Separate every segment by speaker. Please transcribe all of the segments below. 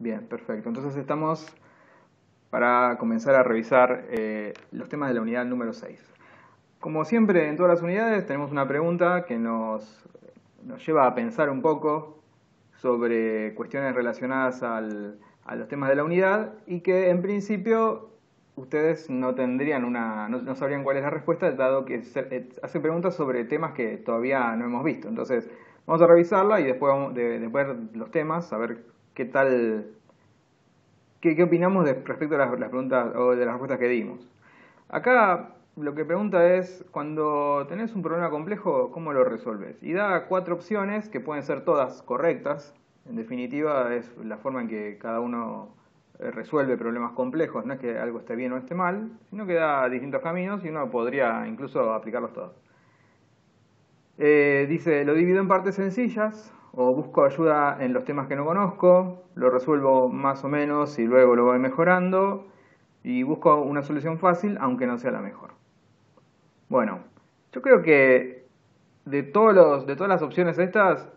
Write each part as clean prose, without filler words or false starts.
Speaker 1: Bien, perfecto. Entonces estamos para comenzar a revisar los temas de la unidad número 6. Como siempre en todas las unidades tenemos una pregunta que nos lleva a pensar un poco sobre cuestiones relacionadas a los temas de la unidad y que en principio ustedes no tendrían no sabrían cuál es la respuesta, dado que hace preguntas sobre temas que todavía no hemos visto. Entonces vamos a revisarla y después de ver los temas, a ver qué tal. ¿Qué opinamos respecto a las preguntas o de las respuestas que dimos? Acá lo que pregunta es, cuando tenés un problema complejo, ¿cómo lo resolves? Y da 4 opciones que pueden ser todas correctas. En definitiva, es la forma en que cada uno resuelve problemas complejos. No es que algo esté bien o esté mal, sino que da distintos caminos y uno podría incluso aplicarlos todos. Dice, lo divido en partes sencillas o busco ayuda en los temas que no conozco, lo resuelvo más o menos y luego lo voy mejorando y busco una solución fácil aunque no sea la mejor. Bueno, yo creo que de todas las opciones estas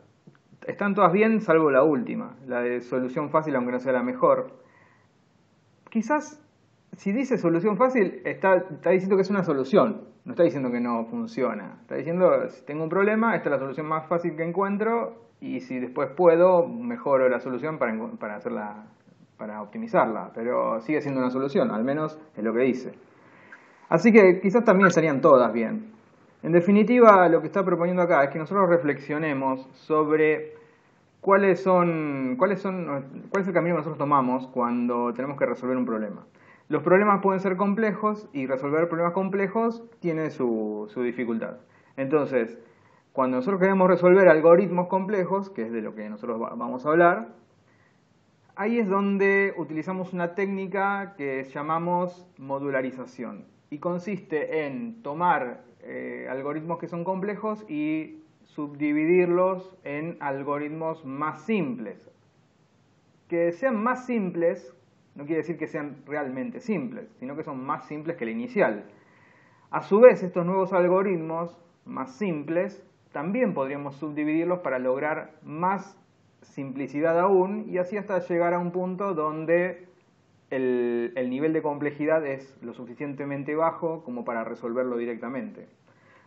Speaker 1: están todas bien salvo la última, la de solución fácil aunque no sea la mejor. Quizás si dice solución fácil, está diciendo que es una solución, no está diciendo que no funciona. Está diciendo, si tengo un problema, esta es la solución más fácil que encuentro, y si después puedo, mejoro la solución para optimizarla. Pero sigue siendo una solución, al menos es lo que dice. Así que quizás también estarían todas bien. En definitiva, lo que está proponiendo acá es que nosotros reflexionemos sobre cuál es el camino que nosotros tomamos cuando tenemos que resolver un problema. Los problemas pueden ser complejos y resolver problemas complejos tiene su dificultad. Entonces, cuando nosotros queremos resolver algoritmos complejos, que es de lo que nosotros vamos a hablar, ahí es donde utilizamos una técnica que llamamos modularización. Y consiste en tomar algoritmos que son complejos y subdividirlos en algoritmos más simples. Que sean más simples no quiere decir que sean realmente simples, sino que son más simples que el inicial. A su vez, estos nuevos algoritmos más simples también podríamos subdividirlos para lograr más simplicidad aún y así hasta llegar a un punto donde el nivel de complejidad es lo suficientemente bajo como para resolverlo directamente.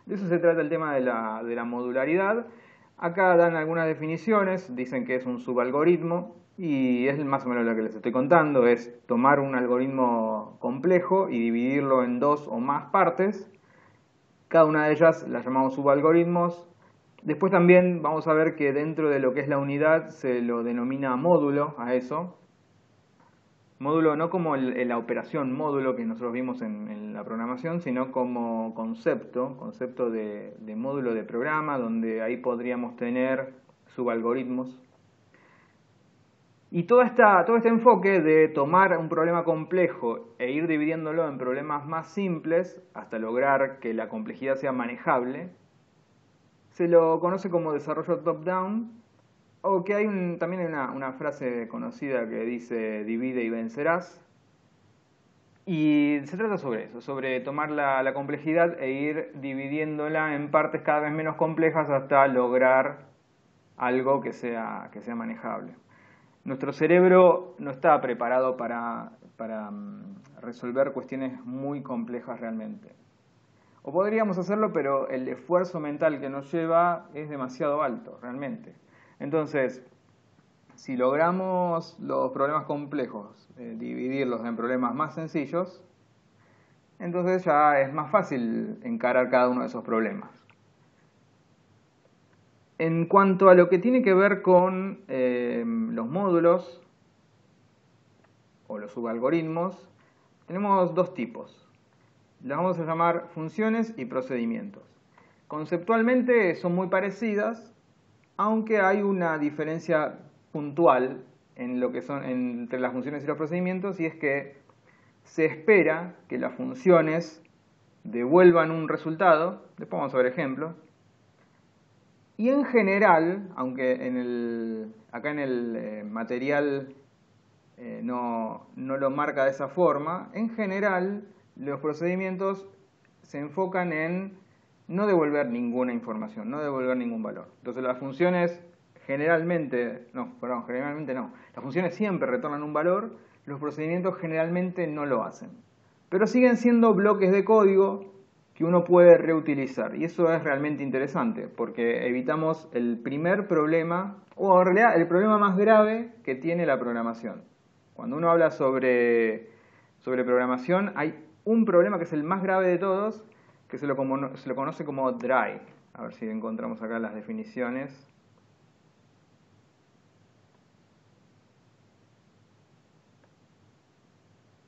Speaker 1: De eso se trata el tema de la modularidad. Acá dan algunas definiciones, dicen que es un subalgoritmo y es más o menos lo que les estoy contando, es tomar un algoritmo complejo y dividirlo en 2 o más partes. Cada una de ellas las llamamos subalgoritmos. Después también vamos a ver que dentro de lo que es la unidad se lo denomina módulo a eso. Módulo no como la operación módulo que nosotros vimos en la programación, sino como concepto de módulo de programa, donde ahí podríamos tener subalgoritmos. Y todo este enfoque de tomar un problema complejo e ir dividiéndolo en problemas más simples hasta lograr que la complejidad sea manejable, se lo conoce como desarrollo top-down, o que también hay una frase conocida que dice divide y vencerás. Y se trata sobre eso, sobre tomar la complejidad e ir dividiéndola en partes cada vez menos complejas hasta lograr algo que sea manejable. Nuestro cerebro no está preparado para resolver cuestiones muy complejas realmente. O podríamos hacerlo, pero el esfuerzo mental que nos lleva es demasiado alto, realmente. Entonces, si logramos los problemas complejos, dividirlos en problemas más sencillos, entonces ya es más fácil encarar cada uno de esos problemas. En cuanto a lo que tiene que ver con los módulos o los subalgoritmos, tenemos 2 tipos. Las vamos a llamar funciones y procedimientos. Conceptualmente son muy parecidas, aunque hay una diferencia puntual en lo que son entre las funciones y los procedimientos, y es que se espera que las funciones devuelvan un resultado, después vamos a ver ejemplos, y en general, aunque acá en el material no lo marca de esa forma, en general los procedimientos se enfocan en no devolver ninguna información, no devolver ningún valor. Entonces las funciones generalmente no. Las funciones siempre retornan un valor, los procedimientos generalmente no lo hacen. Pero siguen siendo bloques de código que uno puede reutilizar. Y eso es realmente interesante, porque evitamos el primer problema, o en realidad el problema más grave que tiene la programación. Cuando uno habla sobre programación, hay un problema que es el más grave de todos, que se lo conoce como dry. A ver si encontramos acá las definiciones.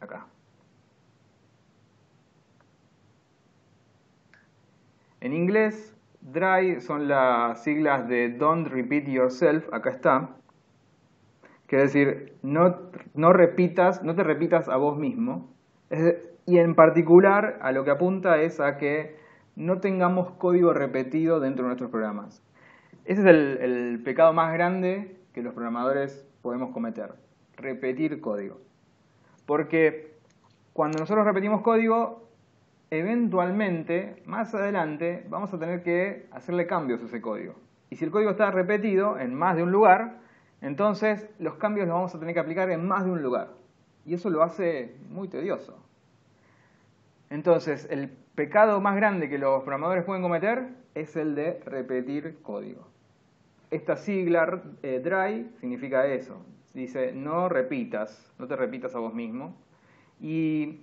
Speaker 1: Acá. En inglés, dry son las siglas de Don't Repeat Yourself, acá está. Quiere decir, no te repitas a vos mismo. Y en particular, a lo que apunta es a que no tengamos código repetido dentro de nuestros programas. Ese es el pecado más grande que los programadores podemos cometer, repetir código. Porque cuando nosotros repetimos código, eventualmente, más adelante, vamos a tener que hacerle cambios a ese código. Y si el código está repetido en más de un lugar, entonces los cambios los vamos a tener que aplicar en más de un lugar. Y eso lo hace muy tedioso. Entonces, el pecado más grande que los programadores pueden cometer es el de repetir código. Esta sigla, dry, significa eso. Dice, no te repitas a vos mismo. Y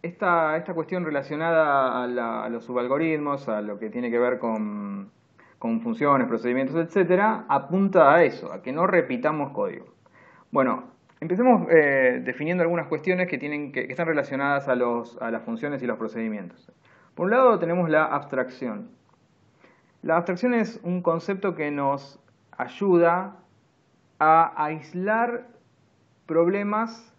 Speaker 1: esta cuestión relacionada a los subalgoritmos, a lo que tiene que ver con funciones, procedimientos, etcétera, apunta a eso, a que no repitamos código. Bueno, empecemos definiendo algunas cuestiones que están relacionadas a las funciones y los procedimientos. Por un lado tenemos la abstracción. La abstracción es un concepto que nos ayuda a aislar problemas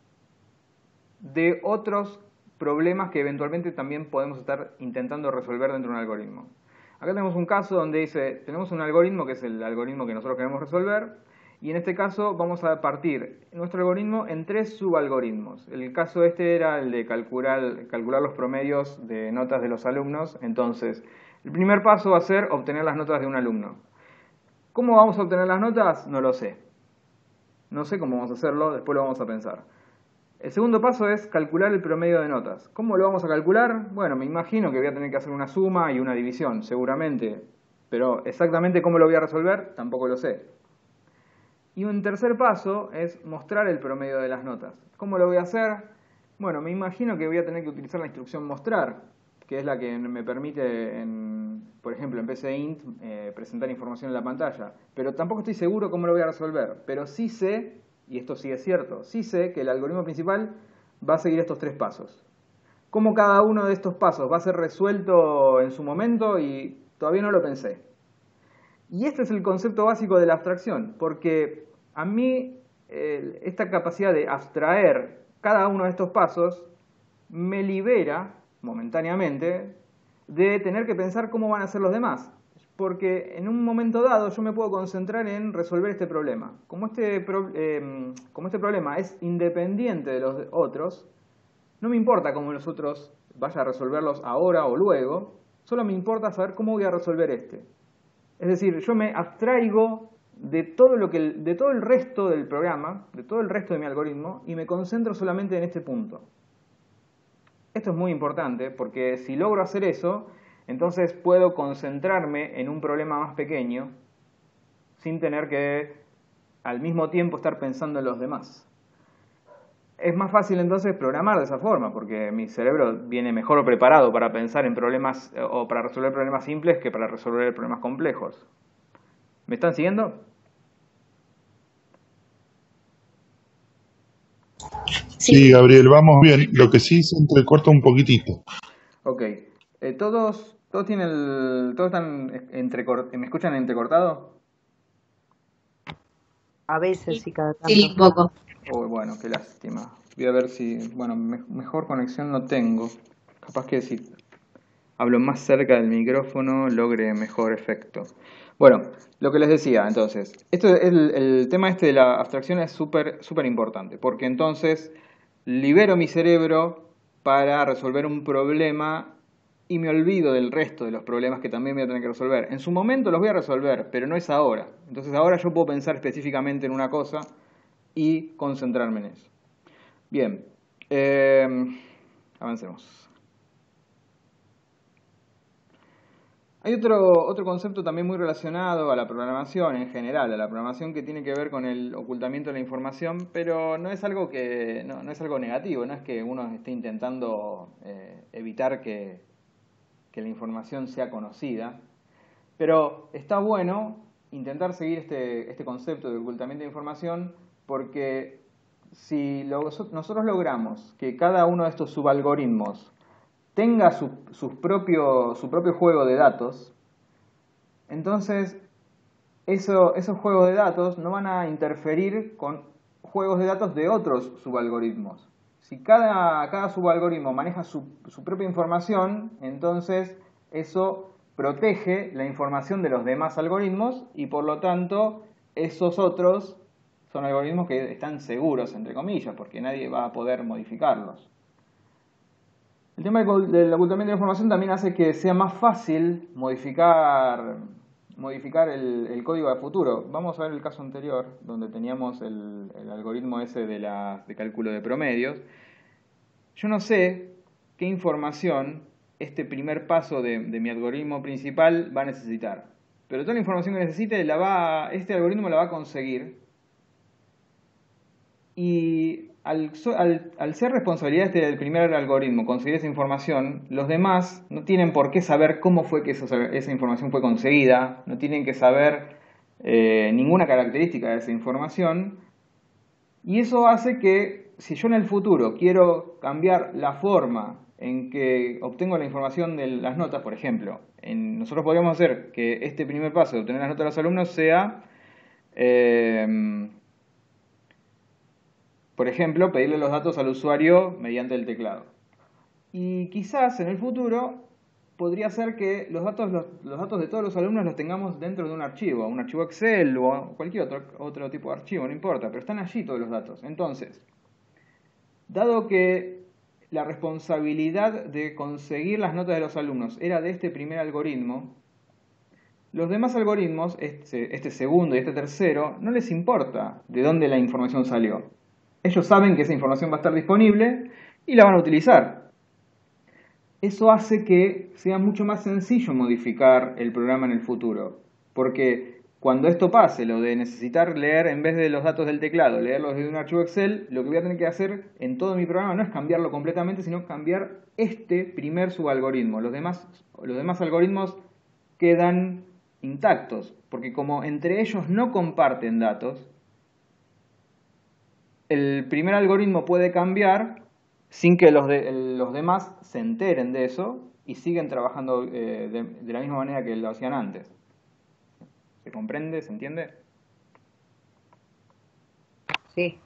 Speaker 1: de otros problemas que eventualmente también podemos estar intentando resolver dentro de un algoritmo. Acá tenemos un caso donde dice, tenemos un algoritmo que es el algoritmo que nosotros queremos resolver, y en este caso vamos a partir nuestro algoritmo en 3 subalgoritmos. El caso era el de calcular los promedios de notas de los alumnos. Entonces, el primer paso va a ser obtener las notas de un alumno. ¿Cómo vamos a obtener las notas? No lo sé. No sé cómo vamos a hacerlo, después lo vamos a pensar. El segundo paso es calcular el promedio de notas. ¿Cómo lo vamos a calcular? Bueno, me imagino que voy a tener que hacer una suma y una división, seguramente. Pero exactamente cómo lo voy a resolver, tampoco lo sé. Y un tercer paso es mostrar el promedio de las notas. ¿Cómo lo voy a hacer? Bueno, me imagino que voy a tener que utilizar la instrucción mostrar, que es la que me permite, por ejemplo, en PCInt, presentar información en la pantalla. Pero tampoco estoy seguro cómo lo voy a resolver. Pero sí sé, y esto sí es cierto, sí sé que el algoritmo principal va a seguir estos 3 pasos. ¿Cómo cada uno de estos pasos va a ser resuelto en su momento? Y todavía no lo pensé. Y este es el concepto básico de la abstracción, porque a mí esta capacidad de abstraer cada uno de estos pasos me libera momentáneamente de tener que pensar cómo van a ser los demás. Porque en un momento dado yo me puedo concentrar en resolver este problema. Como este problema es independiente de los otros, no me importa cómo los otros vaya a resolverlos ahora o luego, solo me importa saber cómo voy a resolver este. Es decir, yo me abstraigo de todo el resto del programa, de todo el resto de mi algoritmo, y me concentro solamente en este punto. Esto es muy importante porque si logro hacer eso, entonces puedo concentrarme en un problema más pequeño sin tener que al mismo tiempo estar pensando en los demás. Es más fácil entonces programar de esa forma, porque mi cerebro viene mejor preparado para pensar en problemas o para resolver problemas simples que para resolver problemas complejos. ¿Me están siguiendo?
Speaker 2: Sí, Gabriel, vamos bien. Lo que sí se entrecorta un poquitito.
Speaker 1: Ok. ¿Todos están ¿me escuchan entrecortado?
Speaker 3: A veces sí, cada tanto.
Speaker 4: Sí, un poco.
Speaker 1: Oh, bueno, qué lástima. Voy a ver si... Bueno, mejor conexión no tengo. Capaz que si hablo más cerca del micrófono logre mejor efecto. Bueno, lo que les decía, entonces. El tema de la abstracción es súper importante. Porque entonces libero mi cerebro para resolver un problema y me olvido del resto de los problemas que también voy a tener que resolver. En su momento los voy a resolver, pero no es ahora. Entonces ahora yo puedo pensar específicamente en una cosa y concentrarme en eso. Bien, avancemos. Hay otro concepto también muy relacionado a la programación en general, a la programación, que tiene que ver con el ocultamiento de la información, pero no es algo no es algo negativo, no es que uno esté intentando evitar que la información sea conocida, pero está bueno intentar seguir este concepto de ocultamiento de información, porque si nosotros logramos que cada uno de estos subalgoritmos tenga su propio juego de datos, entonces esos juegos de datos no van a interferir con juegos de datos de otros subalgoritmos. Si cada subalgoritmo maneja su propia información, entonces eso protege la información de los demás algoritmos y por lo tanto esos otros son algoritmos que están seguros, entre comillas, porque nadie va a poder modificarlos. El tema del ocultamiento de información también hace que sea más fácil modificar el código de futuro. Vamos a ver el caso anterior, donde teníamos el algoritmo ese de cálculo de promedios. Yo no sé qué información este primer paso de mi algoritmo principal va a necesitar. Pero toda la información que necesite, este algoritmo la va a conseguir. Y al ser responsabilidad del primer algoritmo conseguir esa información, los demás no tienen por qué saber cómo fue que esa información fue conseguida, no tienen que saber ninguna característica de esa información, y eso hace que si yo en el futuro quiero cambiar la forma en que obtengo la información de las notas, por ejemplo, nosotros podríamos hacer que este primer paso de obtener las notas de los alumnos sea... por ejemplo, pedirle los datos al usuario mediante el teclado. Y quizás en el futuro podría ser que los datos de todos los alumnos los tengamos dentro de un archivo Excel o cualquier otro tipo de archivo, no importa, pero están allí todos los datos. Entonces, dado que la responsabilidad de conseguir las notas de los alumnos era de este primer algoritmo, los demás algoritmos, este segundo y este tercero, no les importa de dónde la información salió. Ellos saben que esa información va a estar disponible y la van a utilizar. Eso hace que sea mucho más sencillo modificar el programa en el futuro. Porque cuando esto pase, lo de necesitar leer en vez de los datos del teclado, leerlos desde un archivo Excel, lo que voy a tener que hacer en todo mi programa no es cambiarlo completamente, sino cambiar este primer subalgoritmo. Los demás algoritmos quedan intactos, porque como entre ellos no comparten datos, el primer algoritmo puede cambiar sin que los demás se enteren de eso y siguen trabajando de la misma manera que lo hacían antes. ¿Se comprende? ¿Se entiende?
Speaker 3: Sí.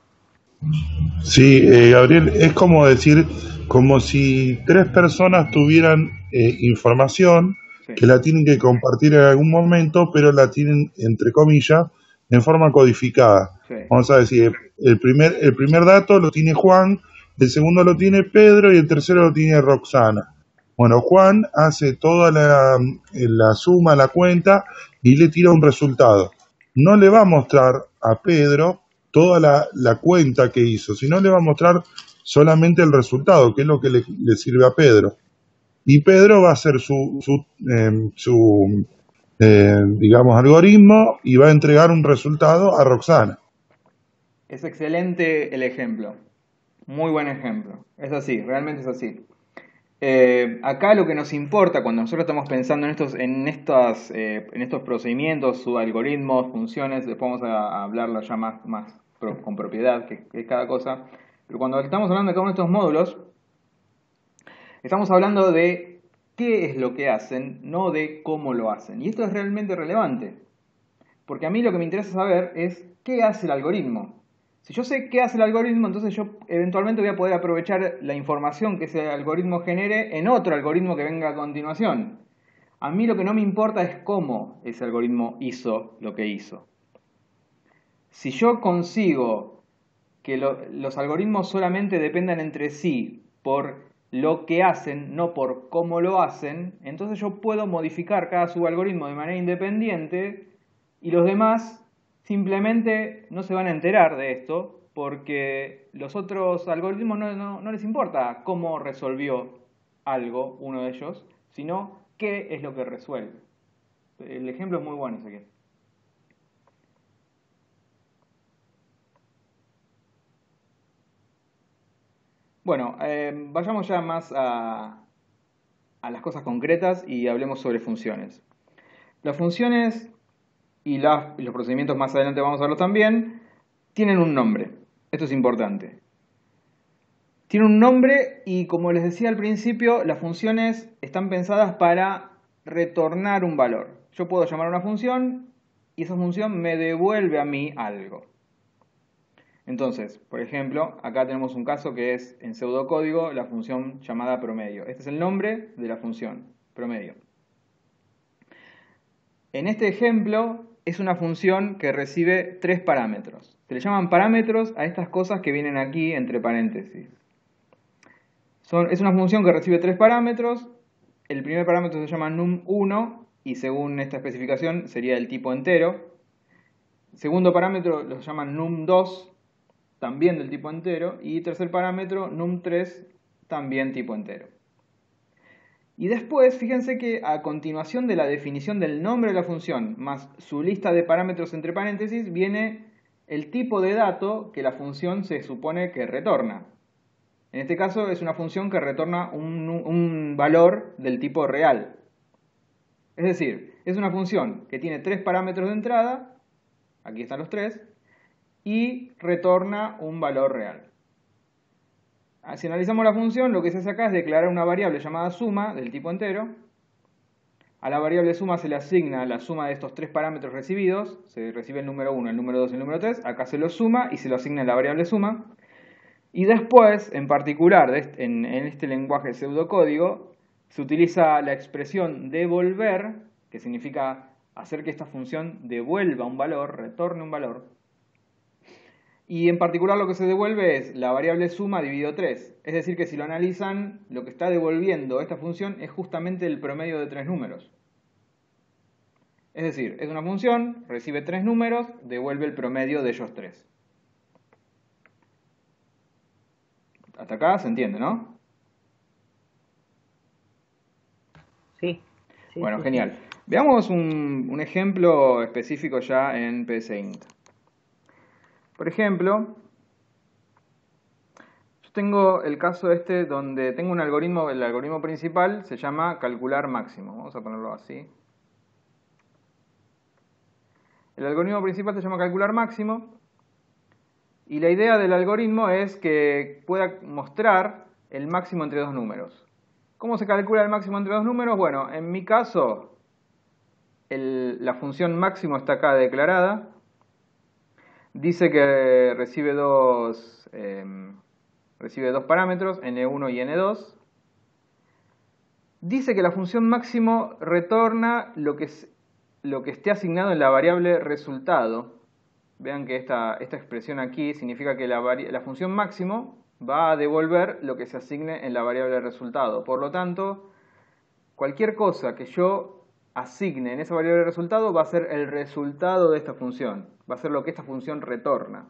Speaker 2: Sí, Gabriel, es como decir, como si tres personas tuvieran información
Speaker 1: Sí.
Speaker 2: que la tienen que compartir en algún momento, pero la tienen, entre comillas, en forma codificada.
Speaker 1: Sí.
Speaker 2: Vamos a decir, el primer dato lo tiene Juan, el segundo lo tiene Pedro y el tercero lo tiene Roxana. Bueno, Juan hace toda la suma, la cuenta y le tira un resultado. No le va a mostrar a Pedro toda la cuenta que hizo, sino le va a mostrar solamente el resultado, que es lo que le sirve a Pedro. Y Pedro va a hacer digamos, algoritmo y va a entregar un resultado a Roxana.
Speaker 1: Es excelente el ejemplo. Muy buen ejemplo. Es así, realmente es así. Acá lo que nos importa cuando nosotros estamos pensando en estos procedimientos, subalgoritmos, funciones, después vamos a hablarlo ya más con propiedad, que es cada cosa. Pero cuando estamos hablando de cada uno de estos módulos, estamos hablando de qué es lo que hacen, no de cómo lo hacen. Y esto es realmente relevante. Porque a mí lo que me interesa saber es qué hace el algoritmo. Si yo sé qué hace el algoritmo, entonces yo eventualmente voy a poder aprovechar la información que ese algoritmo genere en otro algoritmo que venga a continuación. A mí lo que no me importa es cómo ese algoritmo hizo lo que hizo. Si yo consigo que los algoritmos solamente dependan entre sí por lo que hacen, no por cómo lo hacen, entonces yo puedo modificar cada subalgoritmo de manera independiente y los demás simplemente no se van a enterar de esto porque los otros algoritmos no les importa cómo resolvió algo, uno de ellos, sino qué es lo que resuelve. El ejemplo es muy bueno, Ezequiel. Bueno, vayamos ya más a las cosas concretas y hablemos sobre funciones. Las funciones y los procedimientos más adelante vamos a verlos también, tienen un nombre. Esto es importante. Tienen un nombre y, como les decía al principio, las funciones están pensadas para retornar un valor. Yo puedo llamar a una función y esa función me devuelve a mí algo. Entonces, por ejemplo, acá tenemos un caso que es en pseudocódigo la función llamada promedio. Este es el nombre de la función, promedio. En este ejemplo es una función que recibe 3 parámetros. Se le llaman parámetros a estas cosas que vienen aquí entre paréntesis. Es una función que recibe 3 parámetros. El primer parámetro se llama num1 y según esta especificación sería el tipo entero. El segundo parámetro lo llaman num2, también del tipo entero. Y tercer parámetro num3, también tipo entero. Y después, fíjense que a continuación de la definición del nombre de la función más su lista de parámetros entre paréntesis, viene el tipo de dato que la función se supone que retorna. En este caso es una función que retorna un valor del tipo real. Es decir, es una función que tiene 3 parámetros de entrada, aquí están los 3, y retorna un valor real. Si analizamos la función, lo que se hace acá es declarar una variable llamada suma del tipo entero. A la variable suma se le asigna la suma de estos 3 parámetros recibidos. Se recibe el número 1, el número 2 y el número 3. Acá se lo suma y se lo asigna a la variable suma. Y después, en particular, en este lenguaje pseudocódigo, se utiliza la expresión devolver, que significa hacer que esta función devuelva un valor, retorne un valor. Y en particular lo que se devuelve es la variable suma dividido 3. Es decir que si lo analizan, lo que está devolviendo esta función es justamente el promedio de 3 números. Es decir, es una función, recibe 3 números, devuelve el promedio de ellos 3. Hasta acá se entiende, ¿no?
Speaker 3: Sí.
Speaker 1: Bueno,
Speaker 3: sí,
Speaker 1: genial. Veamos un ejemplo específico ya en PSInt. Por ejemplo, yo tengo el caso este donde tengo un algoritmo, el algoritmo principal se llama calcular máximo. Vamos a ponerlo así. El algoritmo principal se llama calcular máximo y la idea del algoritmo es que pueda mostrar el máximo entre dos números. ¿Cómo se calcula el máximo entre dos números? Bueno, en mi caso, la función máximo está acá declarada. Dice que recibe dos parámetros, n1 y n2. Dice que la función máximo retorna lo que esté asignado en la variable resultado. Vean que esta expresión aquí significa que la función máximo va a devolver lo que se asigne en la variable resultado. Por lo tanto, cualquier cosa que yo asigne en esa variable resultado va a ser el resultado de esta función. Va a ser lo que esta función retorna.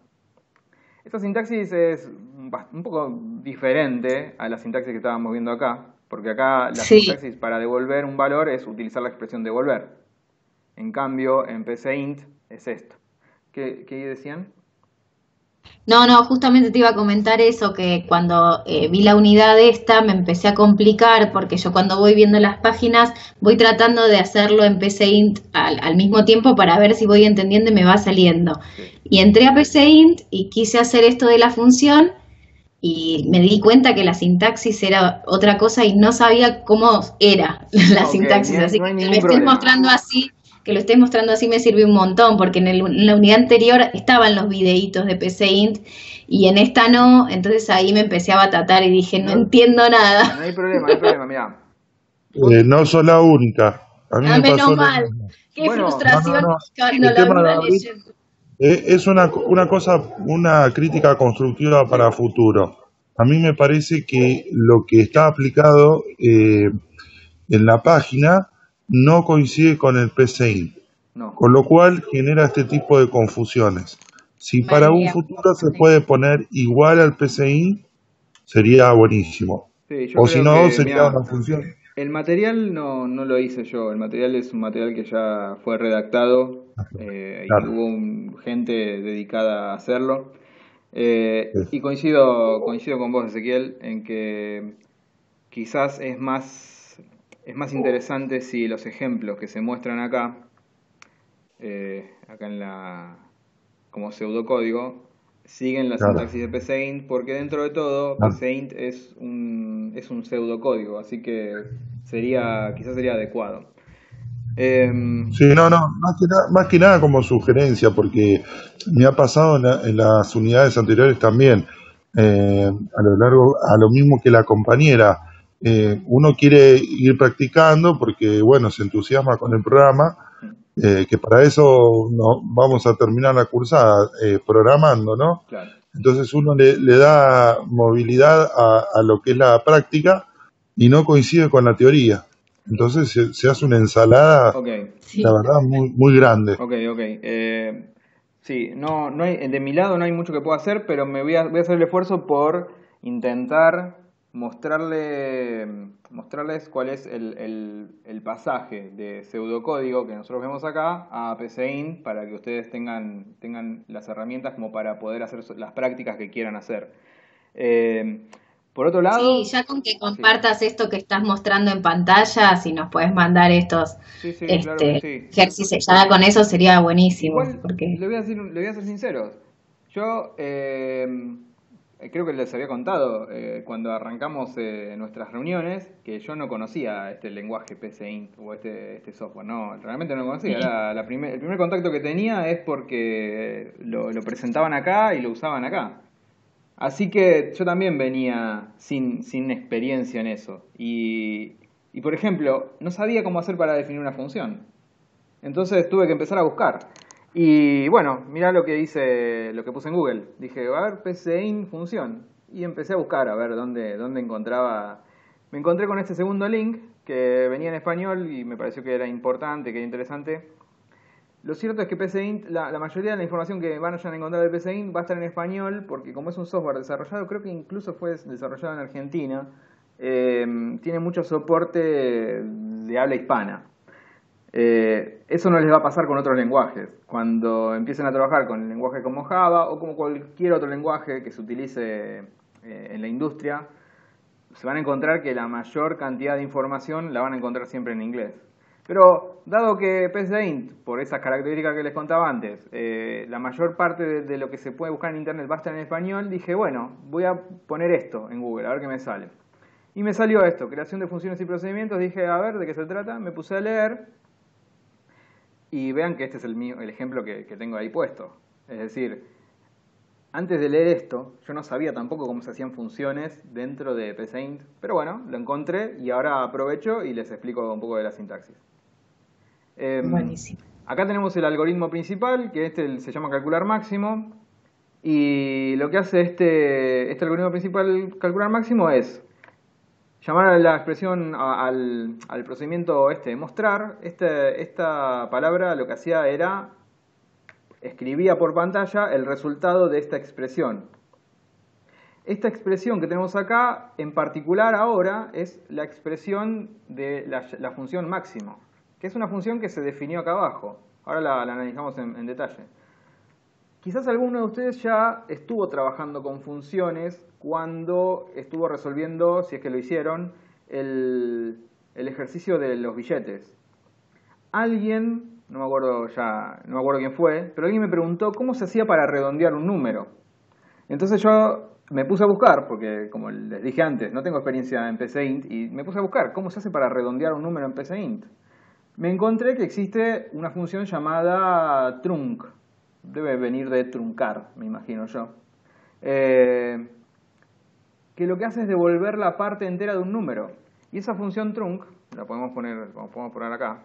Speaker 1: Esta sintaxis es un poco diferente a la sintaxis que estábamos viendo acá. Porque acá la sintaxis para devolver un valor es utilizar la expresión devolver. En cambio, en PSInt es esto. ¿Qué decían?
Speaker 4: No, justamente te iba a comentar eso, que cuando vi la unidad esta me empecé a complicar porque yo cuando voy viendo las páginas voy tratando de hacerlo en PSInt al mismo tiempo para ver si voy entendiendo y me va saliendo. Sí. Y entré a PSInt y quise hacer esto de la función y me di cuenta que la sintaxis era otra cosa y no sabía cómo era la sintaxis, así que me estoy mostrando así. Que lo estés mostrando así me sirve un montón, porque en la unidad anterior estaban los videitos de PSInt y en esta no, entonces ahí me empecé a batatar y dije, no entiendo nada.
Speaker 1: No hay problema, mirá.
Speaker 2: No sos la única. A mí me
Speaker 4: menos
Speaker 2: pasó
Speaker 4: mal. Qué frustración cuando la una leyendo.
Speaker 2: Es una cosa, una crítica constructiva para futuro. a mí me parece que lo que está aplicado en la página no coincide con el PCI,
Speaker 1: No.
Speaker 2: con lo cual genera este tipo de confusiones. Si para un
Speaker 4: María.
Speaker 2: futuro se puede poner igual al PCI, sería buenísimo.
Speaker 1: Sí, yo
Speaker 2: O si
Speaker 1: creo
Speaker 2: no,
Speaker 1: que,
Speaker 2: sería
Speaker 1: mira,
Speaker 2: una función.
Speaker 1: el material no lo hice yo, el material es un material que ya fue redactado y
Speaker 2: Claro.
Speaker 1: hubo gente dedicada a hacerlo.
Speaker 2: Sí.
Speaker 1: Y coincido con vos, Ezequiel, en que quizás es más interesante si los ejemplos que se muestran acá como pseudocódigo, siguen la
Speaker 2: Claro.
Speaker 1: sintaxis de PCInt, porque dentro de todo
Speaker 2: Ah.
Speaker 1: PCInt es un pseudocódigo, así que quizás sería adecuado.
Speaker 2: Sí, no, no, más que nada como sugerencia, porque me ha pasado en las unidades anteriores también, a lo largo, a lo mismo que la compañera. Uno quiere ir practicando porque, bueno, se entusiasma con el programa, que para eso no, vamos a terminar la cursada programando, ¿no?
Speaker 1: Claro.
Speaker 2: Entonces uno le da movilidad a lo que es la práctica y no coincide con la teoría. Entonces se hace una ensalada,
Speaker 1: Ok,
Speaker 2: la
Speaker 4: Sí.
Speaker 2: verdad, muy, muy grande.
Speaker 1: ok. Sí, no hay, de mi lado no hay mucho que pueda hacer, pero voy a hacer el esfuerzo por intentar mostrarles cuál es el pasaje de pseudocódigo que nosotros vemos acá a PCInt para que ustedes tengan las herramientas como para poder hacer las prácticas que quieran hacer. Eh, por otro
Speaker 4: Sí,
Speaker 1: lado,
Speaker 4: ya con que
Speaker 1: sí,
Speaker 4: compartas esto que estás mostrando en pantalla, si nos puedes mandar estos
Speaker 1: sí, claro que sí.
Speaker 4: ejercicios, ya con eso sería buenísimo,
Speaker 1: Igual,
Speaker 4: porque
Speaker 1: le voy a ser sincero. Yo creo que les había contado cuando arrancamos nuestras reuniones que yo no conocía este lenguaje PCInt o este software. No, realmente no lo conocía.
Speaker 4: sí.
Speaker 1: El primer contacto que tenía es porque lo presentaban acá y lo usaban acá. Así que yo también venía sin experiencia en eso. Y, por ejemplo, no sabía cómo hacer para definir una función. Entonces tuve que empezar a buscar. Y bueno, mirá lo que puse en Google. Dije, a ver, PCInt función. Y empecé a buscar a ver dónde encontraba. Me encontré con este segundo link que venía en español y me pareció que era importante, que era interesante. Lo cierto es que PCInt, la mayoría de la información que van a encontrar de PCInt va a estar en español, porque como es un software desarrollado, creo que incluso fue desarrollado en Argentina, tiene mucho soporte de habla hispana. Eso no les va a pasar con otros lenguajes. Cuando empiecen a trabajar con lenguajes como Java o como cualquier otro lenguaje que se utilice en la industria, se van a encontrar que la mayor cantidad de información la van a encontrar siempre en inglés. Pero dado que PCInt, por esas características que les contaba antes, la mayor parte de lo que se puede buscar en internet va a estar en español, dije, bueno, voy a poner esto en Google, a ver qué me sale. Y me salió esto, creación de funciones y procedimientos, dije, a ver, ¿de qué se trata? Me puse a leer y vean que este es el ejemplo que tengo ahí puesto. Es decir, antes de leer esto, yo no sabía tampoco cómo se hacían funciones dentro de PCInt, pero bueno, lo encontré y ahora aprovecho y les explico un poco de la sintaxis.
Speaker 4: Buenísimo.
Speaker 1: Acá tenemos el algoritmo principal, que se llama calcular máximo, y lo que hace este algoritmo principal, calcular máximo, es llamar a la expresión, al procedimiento mostrar. Esta palabra lo que hacía era escribía por pantalla el resultado de esta expresión. Esta expresión que tenemos acá, en particular ahora, es la expresión de la función máximo, que es una función que se definió acá abajo. Ahora la analizamos en detalle. Quizás alguno de ustedes ya estuvo trabajando con funciones cuando estuvo resolviendo, si es que lo hicieron, el ejercicio de los billetes. Alguien, no me acuerdo quién fue, pero alguien me preguntó cómo se hacía para redondear un número. Entonces yo me puse a buscar, porque como les dije antes, no tengo experiencia en PCInt, y me puse a buscar cómo se hace para redondear un número en PCInt. Me encontré que existe una función llamada trunc. Debe venir de truncar, me imagino yo. Que lo que hace es devolver la parte entera de un número. Y esa función trunc, la podemos poner acá.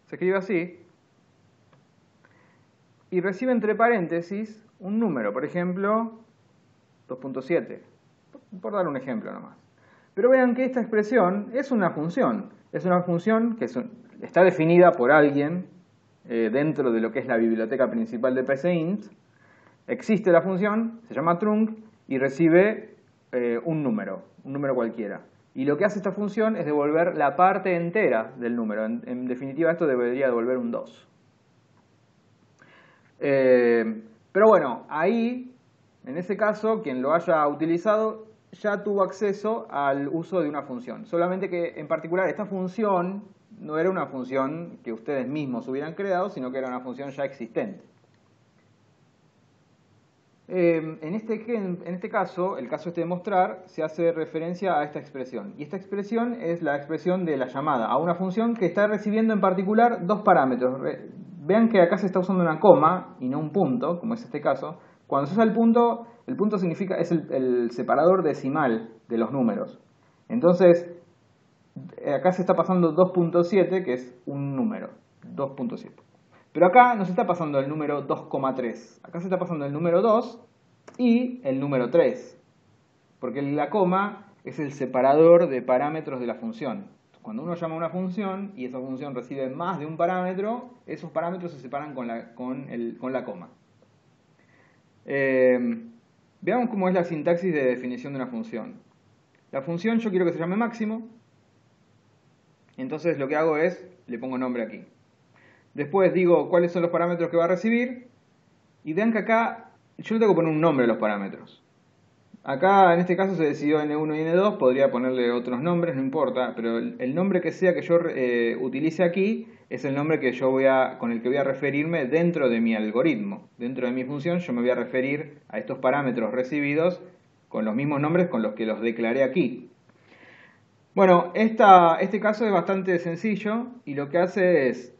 Speaker 1: Se escribe así. y recibe entre paréntesis un número, por ejemplo, 2.7, por dar un ejemplo nomás. Pero vean que esta expresión es una función que está definida por alguien dentro de lo que es la biblioteca principal de PCInt. Existe la función, se llama trunc, y recibe un número cualquiera. Y lo que hace esta función es devolver la parte entera del número. En definitiva, esto debería devolver un 2. Pero bueno, ahí, en ese caso, quien lo haya utilizado ya tuvo acceso al uso de una función. Solamente que, en particular, esta función no era una función que ustedes mismos hubieran creado, sino que era una función ya existente. En este caso, el caso de mostrar, se hace referencia a esta expresión. Y esta expresión es la expresión de la llamada a una función que está recibiendo en particular dos parámetros. Vean que acá se está usando una coma y no un punto, como es este caso. Cuando se usa el punto significa, es el separador decimal de los números. Entonces, acá se está pasando 2.7, que es un número, 2.7. Pero acá no se está pasando el número 2,3. Acá se está pasando el número 2 y el número 3. Porque la coma es el separador de parámetros de la función. Cuando uno llama a una función y esa función recibe más de un parámetro, esos parámetros se separan con la coma. Veamos cómo es la sintaxis de definición de una función. La función yo quiero que se llame máximo. Entonces lo que hago es, le pongo nombre aquí. Después digo cuáles son los parámetros que va a recibir. Y vean que acá yo le tengo que poner un nombre a los parámetros. Acá en este caso se decidió N1 y N2. Podría ponerle otros nombres, no importa. Pero el nombre que sea que yo utilice aquí es el nombre que con el que voy a referirme dentro de mi algoritmo. Dentro de mi función yo me voy a referir a estos parámetros recibidos con los mismos nombres con los que los declaré aquí. Bueno, este caso es bastante sencillo y lo que hace es,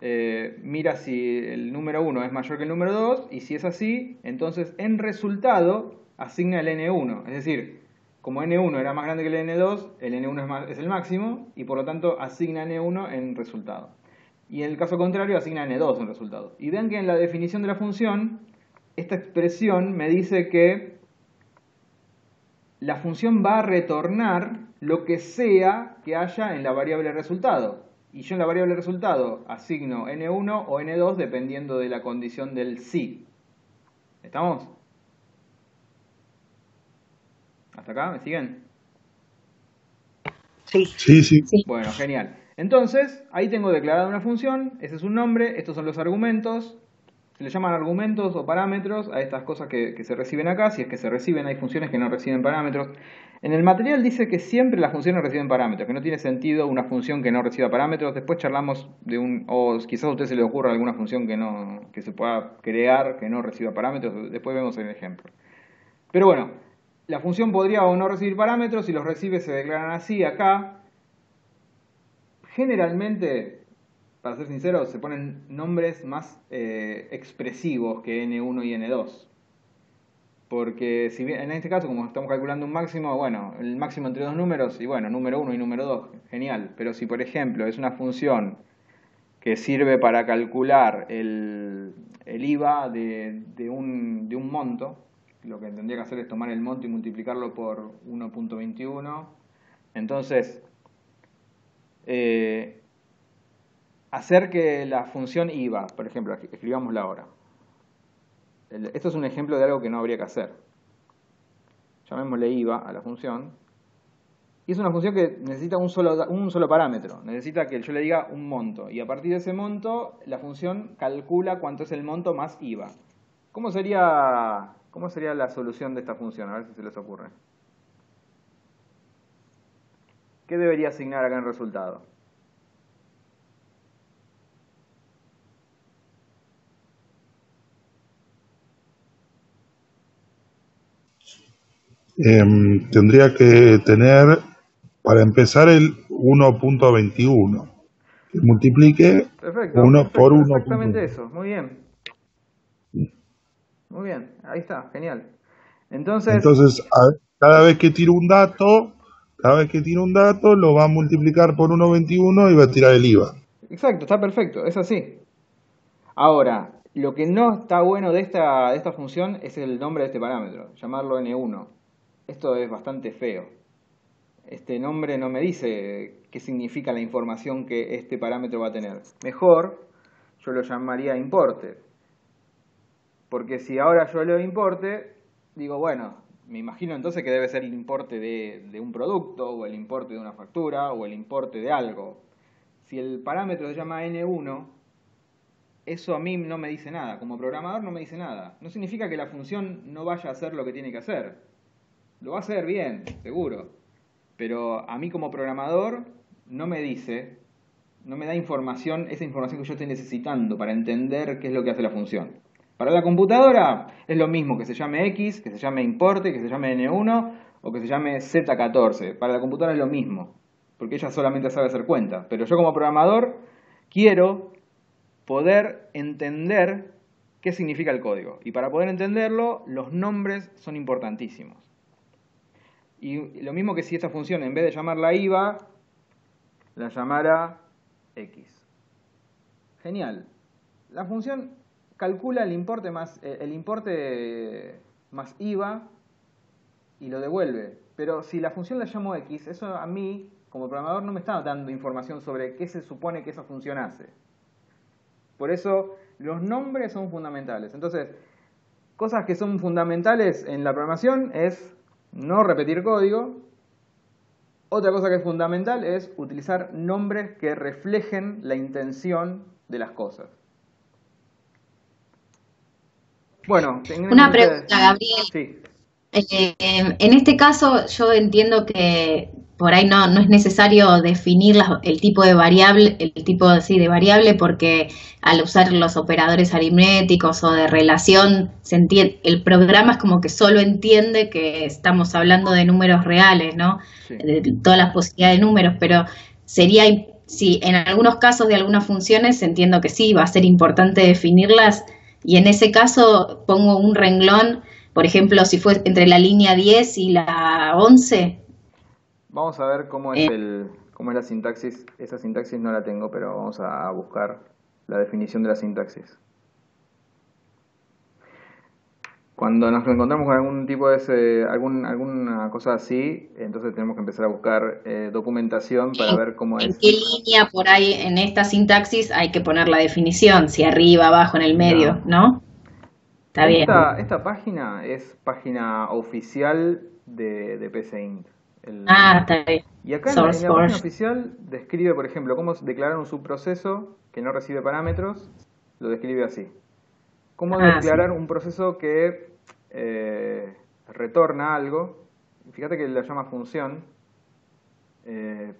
Speaker 1: mira si el número 1 es mayor que el número 2 y si es así, entonces en resultado asigna el N1. Es decir, como N1 era más grande que el N2, el N1 es el máximo y por lo tanto asigna N1 en resultado. Y en el caso contrario asigna N2 en resultado. Y vean que en la definición de la función, esta expresión me dice que la función va a retornar lo que sea que haya en la variable resultado. Y yo en la variable resultado asigno N1 o N2 dependiendo de la condición del sí. ¿Estamos? ¿Hasta acá? ¿Me siguen?
Speaker 3: Sí.
Speaker 2: Sí.
Speaker 1: Bueno, genial. Entonces, ahí tengo declarada una función, ese es un nombre, estos son los argumentos. Se le llaman argumentos o parámetros a estas cosas que se reciben acá. Si es que se reciben, hay funciones que no reciben parámetros. En el material dice que siempre las funciones reciben parámetros, que no tiene sentido una función que no reciba parámetros. Después charlamos o quizás a usted se le ocurra alguna función que se pueda crear que no reciba parámetros. Después vemos el ejemplo. Pero bueno, la función podría o no recibir parámetros. Si los recibe se declaran así acá. Generalmente, para ser sincero, se ponen nombres más expresivos que N1 y N2. Porque si bien en este caso, como estamos calculando un máximo, bueno, el máximo entre dos números, y bueno, número 1 y número 2, genial. Pero si por ejemplo es una función que sirve para calcular el IVA de un monto, lo que tendría que hacer es tomar el monto y multiplicarlo por 1.21. Entonces, hacer que la función IVA, por ejemplo, escribámosla ahora. Esto es un ejemplo de algo que no habría que hacer. Llamémosle IVA a la función. Y es una función que necesita un solo parámetro. Necesita que yo le diga un monto. Y a partir de ese monto, la función calcula cuánto es el monto más IVA. ¿Cómo sería la solución de esta función? A ver si se les ocurre. ¿Qué debería asignar acá en resultado?
Speaker 2: Tendría que tener, para empezar, el 1.21, que multiplique
Speaker 1: Perfecto,
Speaker 2: 1 por 1.
Speaker 1: Exactamente eso, muy bien. Muy bien, ahí está, genial. Entonces
Speaker 2: cada vez que tiro un dato, lo va a multiplicar por 1.21 y va a tirar el IVA.
Speaker 1: exacto, está perfecto, es así. Ahora, Lo que no está bueno de esta función es el nombre de este parámetro, llamarlo N1. Esto es bastante feo. Este nombre no me dice qué significa la información que este parámetro va a tener. Mejor yo lo llamaría importe. Porque si ahora yo leo importe, digo, bueno, me imagino entonces que debe ser el importe de un producto, o el importe de una factura, o el importe de algo. Si el parámetro se llama N1, eso a mí no me dice nada. Como programador no me dice nada. No significa que la función no vaya a hacer lo que tiene que hacer. Lo va a hacer bien, seguro. Pero a mí como programador no me dice, no me da información, esa información que yo estoy necesitando para entender qué es lo que hace la función. Para la computadora es lo mismo que se llame X, que se llame importe, que se llame N1 o que se llame Z14. Para la computadora es lo mismo, porque ella solamente sabe hacer cuenta. Pero yo como programador quiero poder entender qué significa el código. Y para poder entenderlo, los nombres son importantísimos. Y lo mismo que si esta función, en vez de llamarla IVA, la llamara X. Genial. La función calcula el importe más IVA y lo devuelve. Pero si la función la llamo X, eso a mí, como programador, no me está dando información sobre qué se supone que esa función hace. Por eso, los nombres son fundamentales. Entonces, cosas que son fundamentales en la programación es no repetir código. Otra cosa que es fundamental es utilizar nombres que reflejen la intención de las cosas. Bueno,
Speaker 4: una pregunta, Gabriel.
Speaker 1: Sí.
Speaker 4: En este caso, yo entiendo que por ahí no es necesario definir el tipo de variable, de variable, porque al usar los operadores aritméticos o de relación, el programa es como que solo entiende que estamos hablando de números reales, ¿no?
Speaker 1: Sí.
Speaker 4: De todas las posibilidades de números, pero si en algunos casos de algunas funciones entiendo que sí, va a ser importante definirlas, y en ese caso pongo un renglón, por ejemplo, si fue entre la línea 10 y la 11.
Speaker 1: Vamos a ver cómo es la sintaxis. Esa sintaxis no la tengo, pero vamos a buscar la definición de la sintaxis. Cuando nos encontramos con algún tipo de alguna cosa así, entonces tenemos que empezar a buscar documentación para ver cómo es.
Speaker 4: ¿En qué línea por ahí en esta sintaxis hay que poner la definición? Si arriba, abajo, en el medio, ¿no? Está bien.
Speaker 1: Esta página es página oficial de PCInt.
Speaker 4: Está bien.
Speaker 1: Y acá en la página oficial describe, por ejemplo, cómo declarar un subproceso que no recibe parámetros. Lo describe así. Cómo declarar un proceso que retorna algo. Fíjate que la llama función.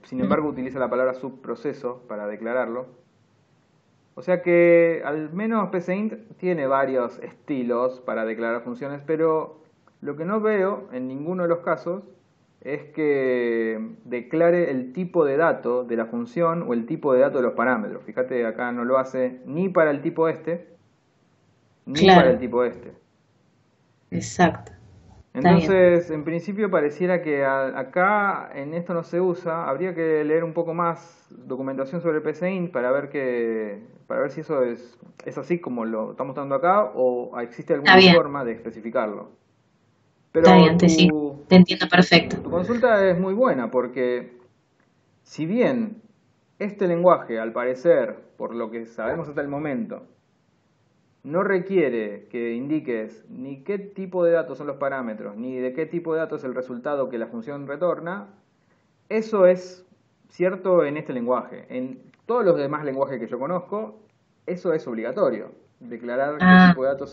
Speaker 1: Sin embargo, utiliza la palabra subproceso para declararlo. O sea que al menos PCInt tiene varios estilos para declarar funciones, pero lo que no veo en ninguno de los casos es que declare el tipo de dato de la función o el tipo de dato de los parámetros. Fíjate, acá no lo hace ni para el tipo este, ni para el tipo este.
Speaker 4: Exacto.
Speaker 1: Entonces, en principio pareciera que acá en esto no se usa. Habría que leer un poco más documentación sobre PCInt para ver si eso es así como lo estamos dando acá o existe alguna forma de especificarlo. Pero
Speaker 4: está bien, te entiendo perfecto.
Speaker 1: Tu consulta es muy buena porque si bien este lenguaje, al parecer, por lo que sabemos hasta el momento, no requiere que indiques ni qué tipo de datos son los parámetros, ni de qué tipo de datos es el resultado que la función retorna, eso es cierto en este lenguaje. En todos los demás lenguajes que yo conozco, eso es obligatorio. Declarar qué tipo de datos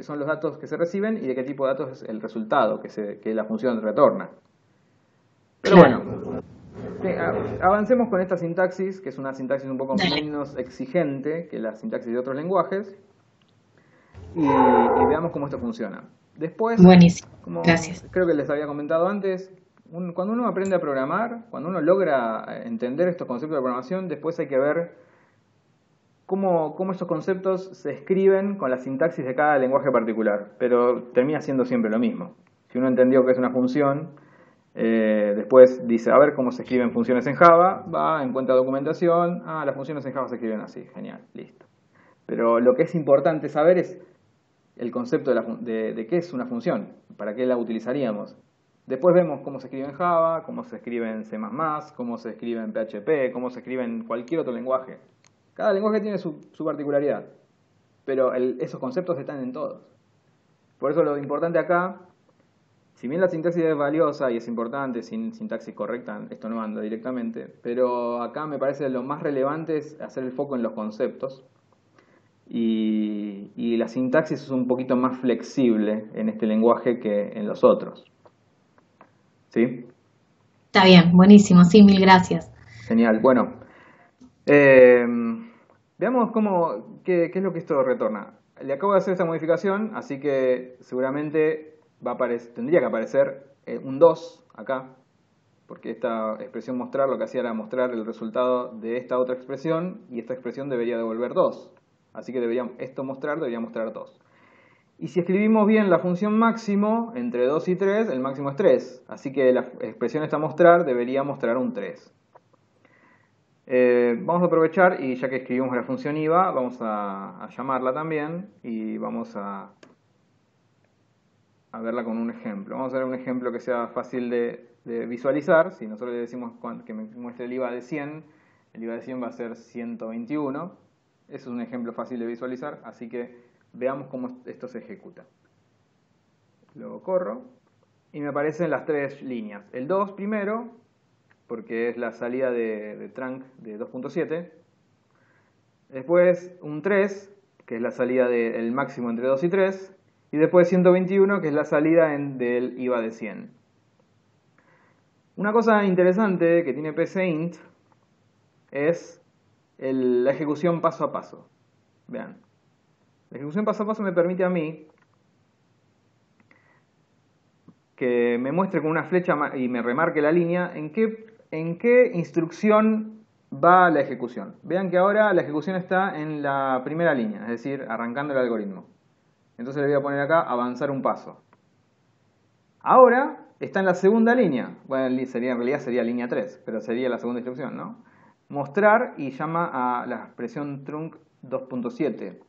Speaker 1: son los datos que se reciben y de qué tipo de datos es el resultado que la función retorna. Pero bueno, avancemos con esta sintaxis, que es una sintaxis un poco menos exigente que la sintaxis de otros lenguajes. Y veamos cómo esto funciona. Después,
Speaker 4: Gracias.
Speaker 1: Creo que les había comentado antes, cuando uno aprende a programar, cuando uno logra entender estos conceptos de programación, después hay que ver cómo estos conceptos se escriben con la sintaxis de cada lenguaje particular. Pero termina siendo siempre lo mismo. Si uno entendió que es una función, después dice, a ver cómo se escriben funciones en Java, encuentra documentación, las funciones en Java se escriben así, genial, listo. Pero lo que es importante saber es el concepto de qué es una función, para qué la utilizaríamos. Después vemos cómo se escribe en Java, cómo se escribe en C++, cómo se escribe en PHP, cómo se escribe en cualquier otro lenguaje. Cada lenguaje tiene su particularidad, pero esos conceptos están en todos. Por eso lo importante acá, si bien la sintaxis es valiosa y es importante, sin sintaxis correcta esto no anda directamente, pero acá me parece lo más relevante es hacer el foco en los conceptos. Y la sintaxis es un poquito más flexible en este lenguaje que en los otros. ¿Sí?
Speaker 4: Está bien, buenísimo, sí, mil gracias.
Speaker 1: Genial. Bueno, veamos qué es lo que esto retorna. Le acabo de hacer esta modificación, así que seguramente tendría que aparecer un 2 acá, porque esta expresión mostrar lo que hacía era mostrar el resultado de esta otra expresión, y esta expresión debería devolver 2. Así que debería mostrar 2. Y si escribimos bien la función máximo, entre 2 y 3, el máximo es 3. Así que la expresión esta mostrar debería mostrar un 3. Vamos a aprovechar, y ya que escribimos la función IVA, vamos a llamarla también, y vamos a verla con un ejemplo. Vamos a ver un ejemplo que sea fácil de visualizar. Si nosotros le decimos que me muestre el IVA de 100, el IVA de 100 va a ser 121. Eso es un ejemplo fácil de visualizar, así que veamos cómo esto se ejecuta. Lo corro y me aparecen las 3 líneas. El 2 primero, porque es la salida de trunc de 2.7. Después un 3, que es la salida del máximo entre 2 y 3. Y después 121, que es la salida del IVA de 100. Una cosa interesante que tiene PCInt es la ejecución paso a paso. Vean, la ejecución paso a paso me permite a mí que me muestre con una flecha y me remarque la línea en qué instrucción va la ejecución. Vean que ahora la ejecución está en la primera línea, es decir, arrancando el algoritmo. Entonces le voy a poner acá avanzar un paso. Ahora está en la segunda línea. Bueno, en realidad sería línea 3, pero sería la segunda instrucción, ¿no? Mostrar, y llama a la expresión trunc 2.7.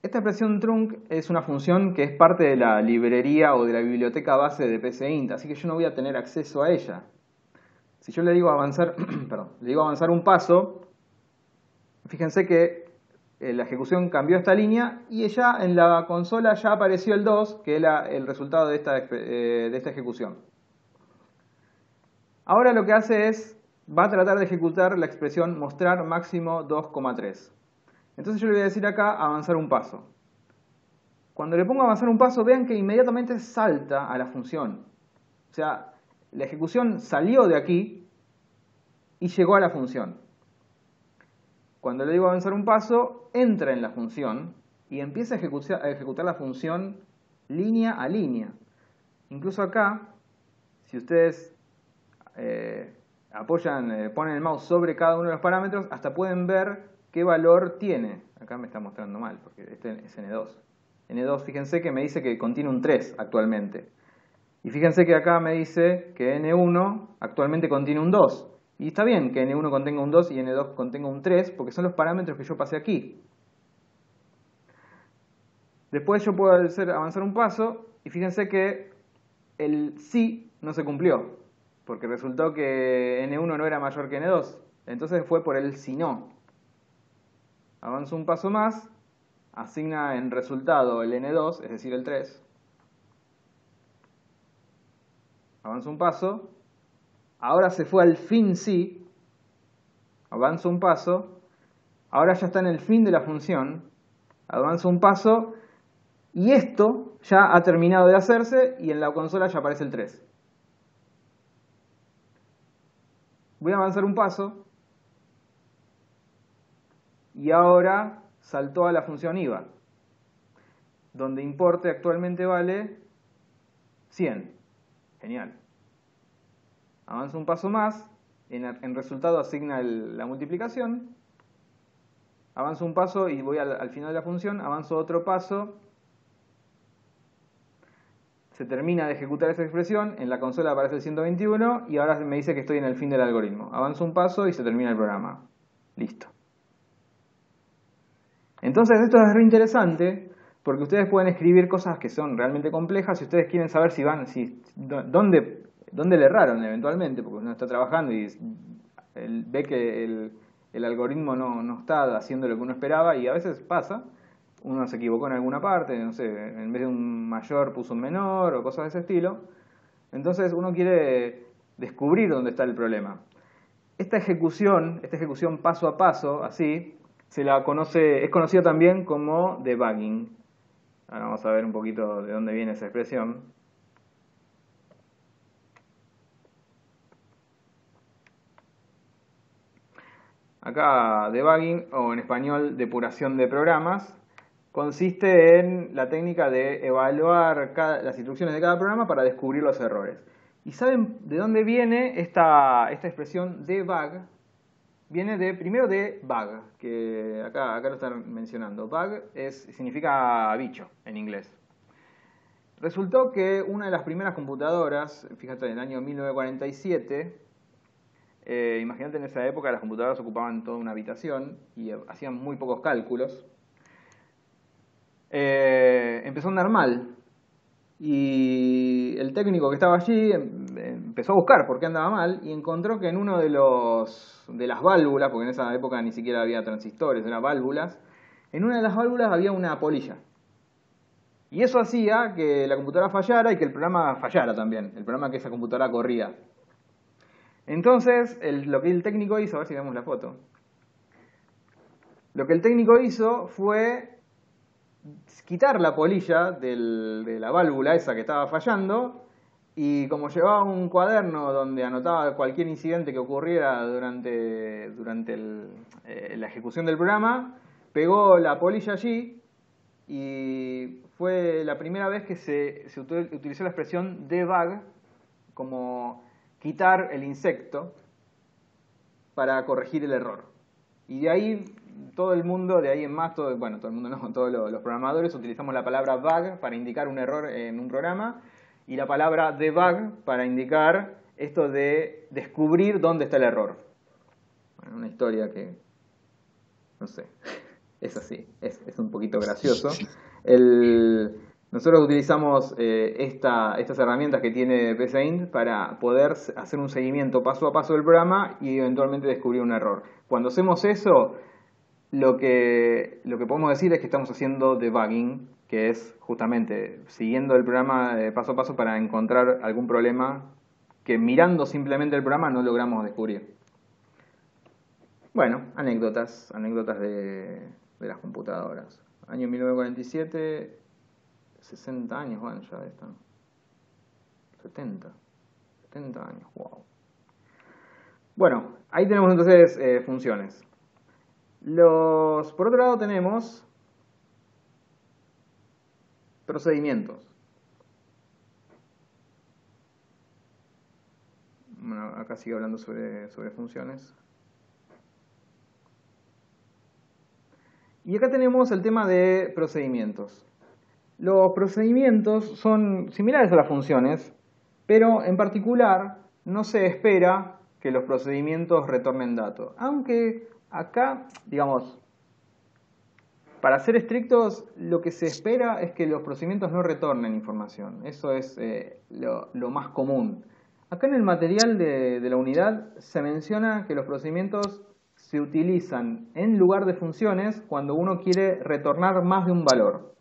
Speaker 1: Esta expresión trunc es una función que es parte de la librería o de la biblioteca base de PCInt, así que yo no voy a tener acceso a ella. Si yo le digo avanzar, le digo avanzar un paso, fíjense que la ejecución cambió esta línea y ella en la consola ya apareció el 2, que es el resultado de esta ejecución. Ahora lo que hace es, va a tratar de ejecutar la expresión mostrar máximo 2,3. Entonces yo le voy a decir acá avanzar un paso. Cuando le pongo avanzar un paso, vean que inmediatamente salta a la función. O sea, la ejecución salió de aquí y llegó a la función. Cuando le digo avanzar un paso, entra en la función y empieza a ejecutar la función línea a línea. Incluso acá, si ustedes ponen el mouse sobre cada uno de los parámetros, hasta pueden ver qué valor tiene. Acá me está mostrando mal, porque este es N2. N2, fíjense que me dice que contiene un 3 actualmente. Y fíjense que acá me dice que N1 actualmente contiene un 2. Y está bien que N1 contenga un 2 y N2 contenga un 3, porque son los parámetros que yo pasé aquí. Después yo puedo hacer avanzar un paso, y fíjense que el sí no se cumplió, porque resultó que N1 no era mayor que N2. Entonces fue por el si no. Avanzo un paso más, asigna en resultado el N2, es decir, el 3. Avanzo un paso. Ahora se fue al fin sí. Avanzo un paso. Ahora ya está en el fin de la función. Avanzo un paso. Y esto ya ha terminado de hacerse y en la consola ya aparece el 3. Voy a avanzar un paso. Y ahora saltó a la función IVA, donde importe actualmente vale 100. Genial. Avanzo un paso más, en resultado asigna la multiplicación. Avanzo un paso y voy al final de la función, avanzo otro paso. Se termina de ejecutar esa expresión, en la consola aparece el 121 y ahora me dice que estoy en el fin del algoritmo. Avanzo un paso y se termina el programa. Listo. Entonces esto es re interesante porque ustedes pueden escribir cosas que son realmente complejas si ustedes quieren saber dónde le erraron eventualmente, porque uno está trabajando y ve que el algoritmo no está haciendo lo que uno esperaba y a veces pasa, uno se equivocó en alguna parte, no sé, en vez de un mayor puso un menor o cosas de ese estilo. Entonces uno quiere descubrir dónde está el problema. Esta ejecución paso a paso, así, es conocida también como debugging. Ahora vamos a ver un poquito de dónde viene esa expresión. Acá, debugging, o en español, depuración de programas, consiste en la técnica de evaluar las instrucciones de cada programa para descubrir los errores. ¿Y saben de dónde viene esta expresión debug? Viene primero de bug, que acá lo están mencionando. Bug significa bicho en inglés. Resultó que una de las primeras computadoras, fíjate, en el año 1947, imagínate, en esa época las computadoras ocupaban toda una habitación y hacían muy pocos cálculos. Empezó a andar mal y el técnico que estaba allí empezó a buscar por qué andaba mal y encontró que en uno de las válvulas, porque en esa época ni siquiera había transistores, eran válvulas, en una de las válvulas había una polilla. Y eso hacía que la computadora fallara y que el programa fallara también, el programa que esa computadora corría. Entonces, lo que el técnico hizo, a ver si vemos la foto. Lo que el técnico hizo fue quitar la polilla de la válvula esa que estaba fallando y como llevaba un cuaderno donde anotaba cualquier incidente que ocurriera durante la ejecución del programa, pegó la polilla allí y fue la primera vez que se utilizó la expresión debug como quitar el insecto para corregir el error. Y de ahí todo el mundo, de ahí en más, todo el mundo no, todos los programadores utilizamos la palabra bug para indicar un error en un programa y la palabra debug para indicar esto de descubrir dónde está el error. Bueno, una historia que, no sé, es así, es un poquito gracioso. Nosotros utilizamos estas herramientas que tiene PCInt para poder hacer un seguimiento paso a paso del programa y eventualmente descubrir un error. Cuando hacemos eso, lo que podemos decir es que estamos haciendo debugging, que es justamente siguiendo el programa paso a paso para encontrar algún problema que mirando simplemente el programa no logramos descubrir. Bueno, anécdotas de las computadoras. Año 1947, 60 años, bueno, ya están. 70 años, wow. Bueno, ahí tenemos entonces funciones. Por otro lado tenemos procedimientos. Bueno, acá sigue hablando sobre funciones. Y acá tenemos el tema de procedimientos. Los procedimientos son similares a las funciones, pero en particular no se espera que los procedimientos retornen datos. Aunque acá, digamos, para ser estrictos, lo que se espera es que los procedimientos no retornen información. Eso es lo más común. Acá en el material de la unidad se menciona que los procedimientos se utilizan en lugar de funciones cuando uno quiere retornar más de un valor.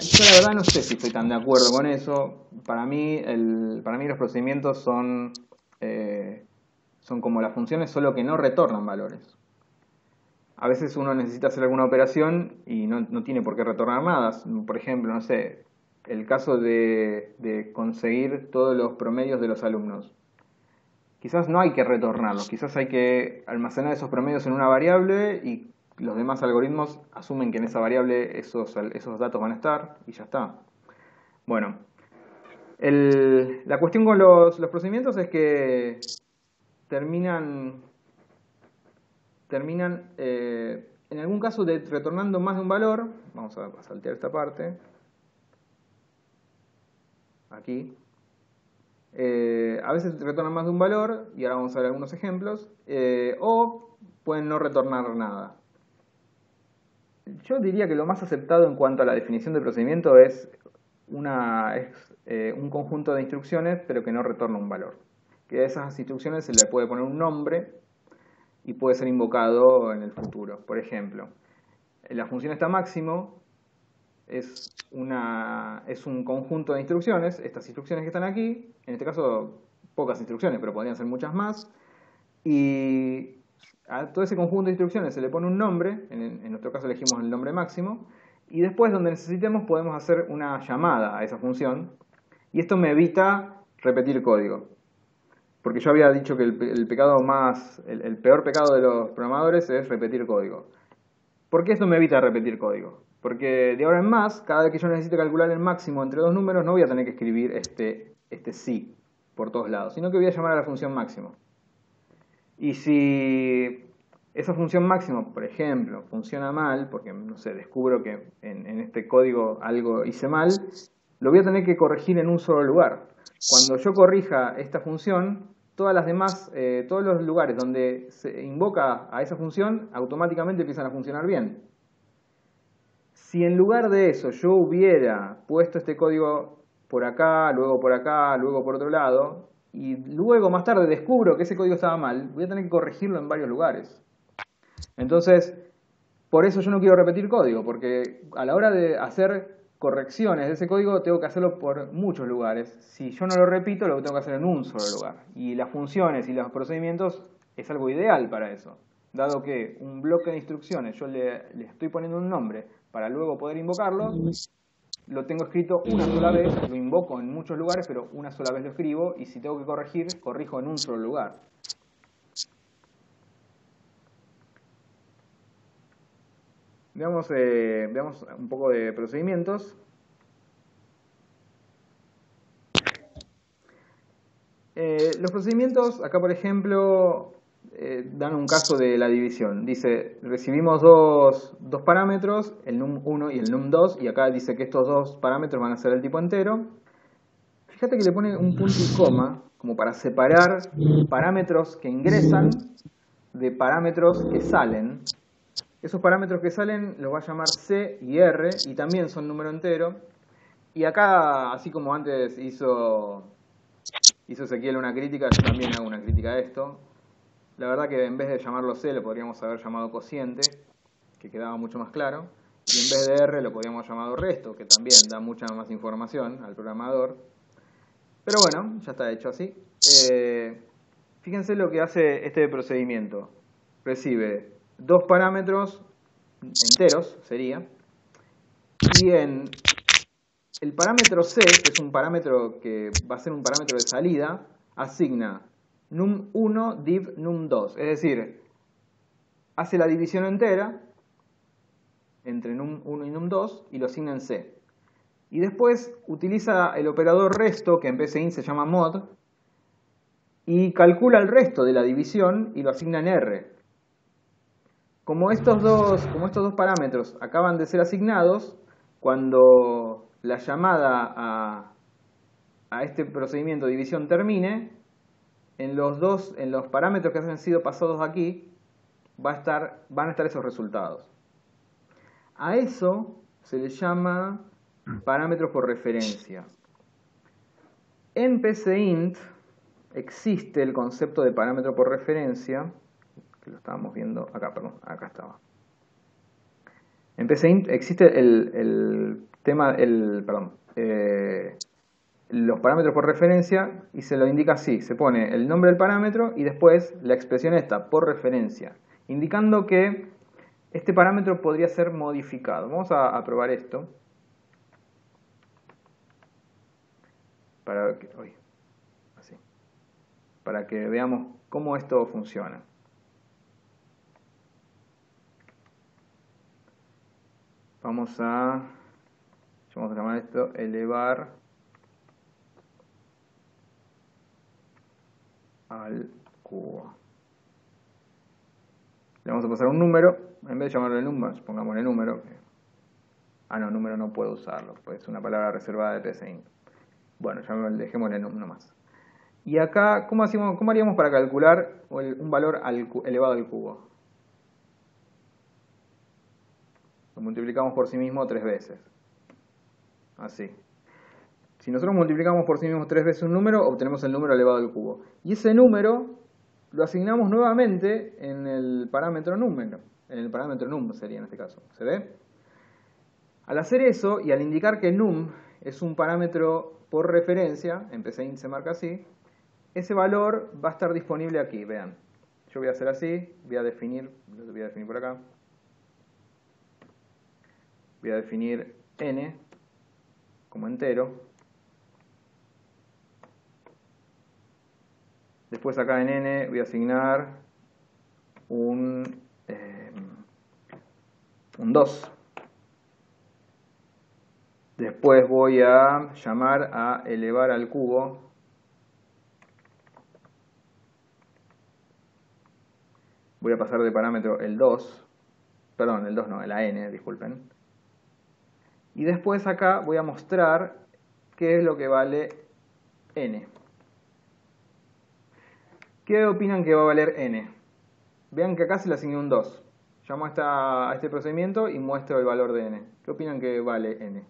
Speaker 1: Yo la verdad no sé si estoy tan de acuerdo con eso. Para mí los procedimientos son como las funciones, solo que no retornan valores. A veces uno necesita hacer alguna operación y no tiene por qué retornar nada. Por ejemplo, no sé, el caso de conseguir todos los promedios de los alumnos. Quizás no hay que retornarlos, quizás hay que almacenar esos promedios en una variable y los demás algoritmos asumen que en esa variable esos datos van a estar y ya está. Bueno, la cuestión con los procedimientos es que terminan en algún caso retornando más de un valor. Vamos a saltear esta parte. Aquí. A veces retornan más de un valor, y ahora vamos a ver algunos ejemplos, o pueden no retornar nada. Yo diría que lo más aceptado en cuanto a la definición de procedimiento es un conjunto de instrucciones, pero que no retorna un valor. Que a esas instrucciones se le puede poner un nombre y puede ser invocado en el futuro. Por ejemplo, la función está máximo es un conjunto de instrucciones, estas instrucciones que están aquí, en este caso pocas instrucciones, pero podrían ser muchas más, y a todo ese conjunto de instrucciones se le pone un nombre, en nuestro caso elegimos el nombre máximo, y después donde necesitemos podemos hacer una llamada a esa función, y esto me evita repetir código. Porque yo había dicho que el peor pecado de los programadores es repetir código. ¿Por qué esto me evita repetir código? Porque de ahora en más, cada vez que yo necesite calcular el máximo entre dos números, no voy a tener que escribir este sí por todos lados, sino que voy a llamar a la función máximo. Y si esa función máximo, por ejemplo, funciona mal, porque, no sé, descubro que en este código algo hice mal, lo voy a tener que corregir en un solo lugar. Cuando yo corrija esta función, todas las demás, todos los lugares donde se invoca a esa función, automáticamente empiezan a funcionar bien. Si en lugar de eso yo hubiera puesto este código por acá, luego por otro lado, y luego más tarde descubro que ese código estaba mal, voy a tener que corregirlo en varios lugares. Entonces, por eso yo no quiero repetir código, porque a la hora de hacer correcciones de ese código tengo que hacerlo por muchos lugares. Si yo no lo repito, lo tengo que hacer en un solo lugar. Y las funciones y los procedimientos es algo ideal para eso. Dado que un bloque de instrucciones yo le estoy poniendo un nombre para luego poder invocarlo, lo tengo escrito una sola vez, lo invoco en muchos lugares, pero una sola vez lo escribo, y si tengo que corregir, corrijo en un solo lugar. Veamos un poco de procedimientos. Los procedimientos, acá por ejemplo, dan un caso de la división. Dice, recibimos dos parámetros, el num1 y el num2, y acá dice que estos dos parámetros van a ser el tipo entero. Fíjate que le pone un punto y coma, como para separar parámetros que ingresan de parámetros que salen. Esos parámetros que salen los va a llamar C y R, y también son número entero. Y acá, así como antes hizo Ezequiel una crítica, yo también hago una crítica a esto. La verdad que en vez de llamarlo C, lo podríamos haber llamado cociente, que quedaba mucho más claro. Y en vez de R, lo podríamos llamado resto, que también da mucha más información al programador. Pero bueno, ya está hecho así. Fíjense lo que hace este procedimiento. Recibe dos parámetros enteros, sería, y en el parámetro C, que es un parámetro que va a ser un parámetro de salida, asigna num1 div num2, es decir, hace la división entera entre num1 y num2 y lo asigna en C. Y después utiliza el operador resto, que en PCInt se llama mod, y calcula el resto de la división y lo asigna en R. Como estos dos parámetros acaban de ser asignados, cuando la llamada a este procedimiento de división termine, en los parámetros que han sido pasados aquí van a estar esos resultados. A eso se le llama parámetros por referencia. En PCInt existe el concepto de parámetro por referencia, que lo estábamos viendo acá, perdón, acá estaba. En PCInt existe los parámetros por referencia, y se lo indica así, se pone el nombre del parámetro y después la expresión esta, por referencia, indicando que este parámetro podría ser modificado. Vamos a probar esto. Para que veamos cómo esto funciona. Vamos a llamar esto elevar al cubo. Le vamos a pasar un número, en vez de llamarle número, pongámosle número. No, número no puedo usarlo, pues es una palabra reservada de PCInt. Bueno, dejémosle número nomás. Y acá, ¿cómo haríamos para calcular un valor elevado al cubo? Lo multiplicamos por sí mismo 3 veces. Así. Si nosotros multiplicamos por sí mismo 3 veces un número, obtenemos el número elevado al cubo. Y ese número lo asignamos nuevamente en el parámetro número. En el parámetro num sería en este caso. ¿Se ve? Al hacer eso, y al indicar que num es un parámetro por referencia, en PCInt se marca así, ese valor va a estar disponible aquí, vean. Yo voy a hacer así, voy a definir por acá. Voy a definir n como entero. Después acá en n voy a asignar un 2. Después voy a llamar a elevar al cubo. Voy a pasar de parámetro el 2. Perdón, el 2 no, la n, disculpen. Y después acá voy a mostrar qué es lo que vale n. ¿Qué opinan que va a valer n? Vean que acá se le asigné un 2. Llamo a este procedimiento y muestro el valor de n. ¿Qué opinan que vale n?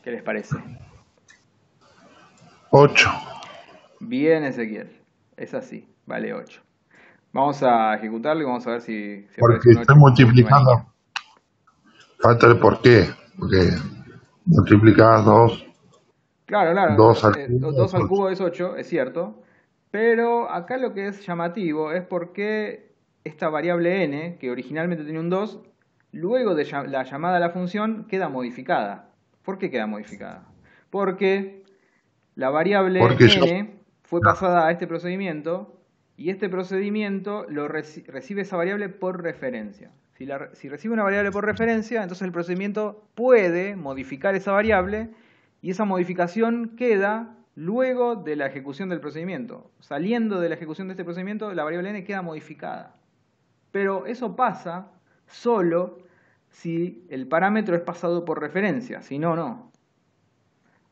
Speaker 1: ¿Qué les parece?
Speaker 2: 8.
Speaker 1: Bien, Ezequiel. Es así, vale 8. Vamos a ejecutarlo y vamos a ver si
Speaker 2: Porque
Speaker 1: aparece un 8
Speaker 2: estoy
Speaker 1: con última
Speaker 2: multiplicando.
Speaker 1: línea.
Speaker 2: Falta el por qué. Porque multiplicás 2.
Speaker 1: Claro,
Speaker 2: 2 al cubo
Speaker 1: 2
Speaker 2: es
Speaker 1: al
Speaker 2: 8.
Speaker 1: cubo es 8, es cierto. Pero acá lo que es llamativo es porque esta variable n, que originalmente tenía un 2, luego de la llamada a la función queda modificada. ¿Por qué queda modificada? Porque la variable
Speaker 2: Porque yo.
Speaker 1: n fue pasada a este procedimiento y este procedimiento recibe esa variable por referencia. Si recibe una variable por referencia, entonces el procedimiento puede modificar esa variable y esa modificación queda luego de la ejecución del procedimiento. Saliendo de la ejecución de este procedimiento, la variable n queda modificada. Pero eso pasa solo si el parámetro es pasado por referencia, si no, no.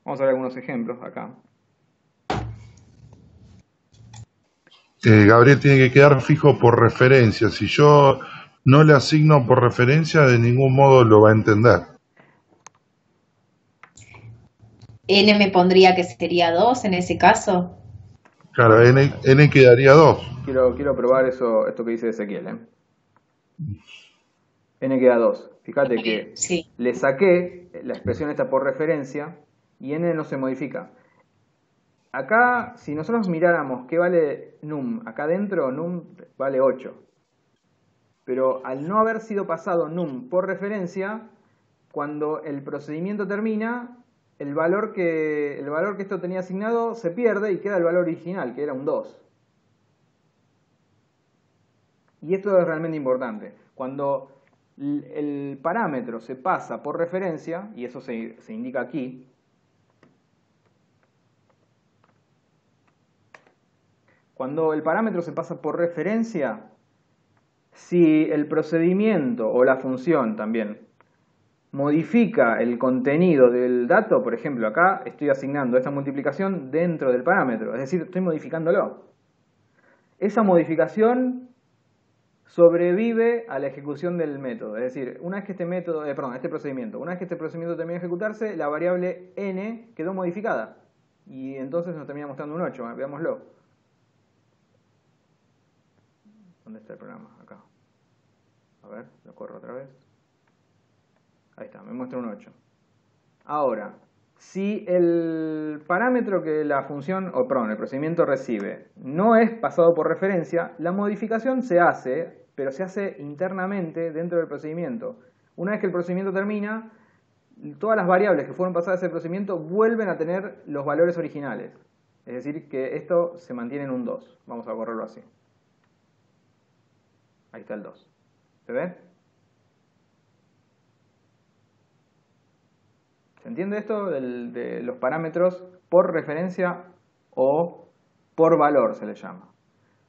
Speaker 1: Vamos a ver algunos ejemplos acá.
Speaker 2: Gabriel tiene que quedar fijo por referencia. Si yo no le asigno por referencia, de ningún modo lo va a entender.
Speaker 4: N me pondría que sería 2 en ese caso.
Speaker 2: Claro, n quedaría 2.
Speaker 1: Quiero probar esto que dice Ezequiel. N queda 2. Fíjate que
Speaker 4: Sí.
Speaker 1: le saqué la expresión esta por referencia y n no se modifica. Acá, si nosotros miráramos qué vale num, acá adentro num vale 8. Pero al no haber sido pasado num por referencia, cuando el procedimiento termina, el valor que esto tenía asignado se pierde y queda el valor original, que era un 2. Y esto es realmente importante. Cuando el parámetro se pasa por referencia, y eso se indica aquí, cuando el parámetro se pasa por referencia, si el procedimiento o la función también modifica el contenido del dato, por ejemplo, acá estoy asignando esta multiplicación dentro del parámetro, es decir, estoy modificándolo. Esa modificación sobrevive a la ejecución del método, es decir, una vez que este procedimiento termina de ejecutarse, la variable n quedó modificada y entonces nos termina mostrando un 8, veámoslo. ¿Dónde está el programa? Acá. A ver, lo corro otra vez. Ahí está, me muestra un 8. Ahora, si el parámetro que la función, el procedimiento recibe no es pasado por referencia, la modificación se hace, pero se hace internamente dentro del procedimiento. Una vez que el procedimiento termina, todas las variables que fueron pasadas a ese procedimiento vuelven a tener los valores originales. Es decir, que esto se mantiene en un 2. Vamos a correrlo así. Ahí está el 2. ¿Se ve? ¿Se entiende esto de los parámetros por referencia o por valor se le llama?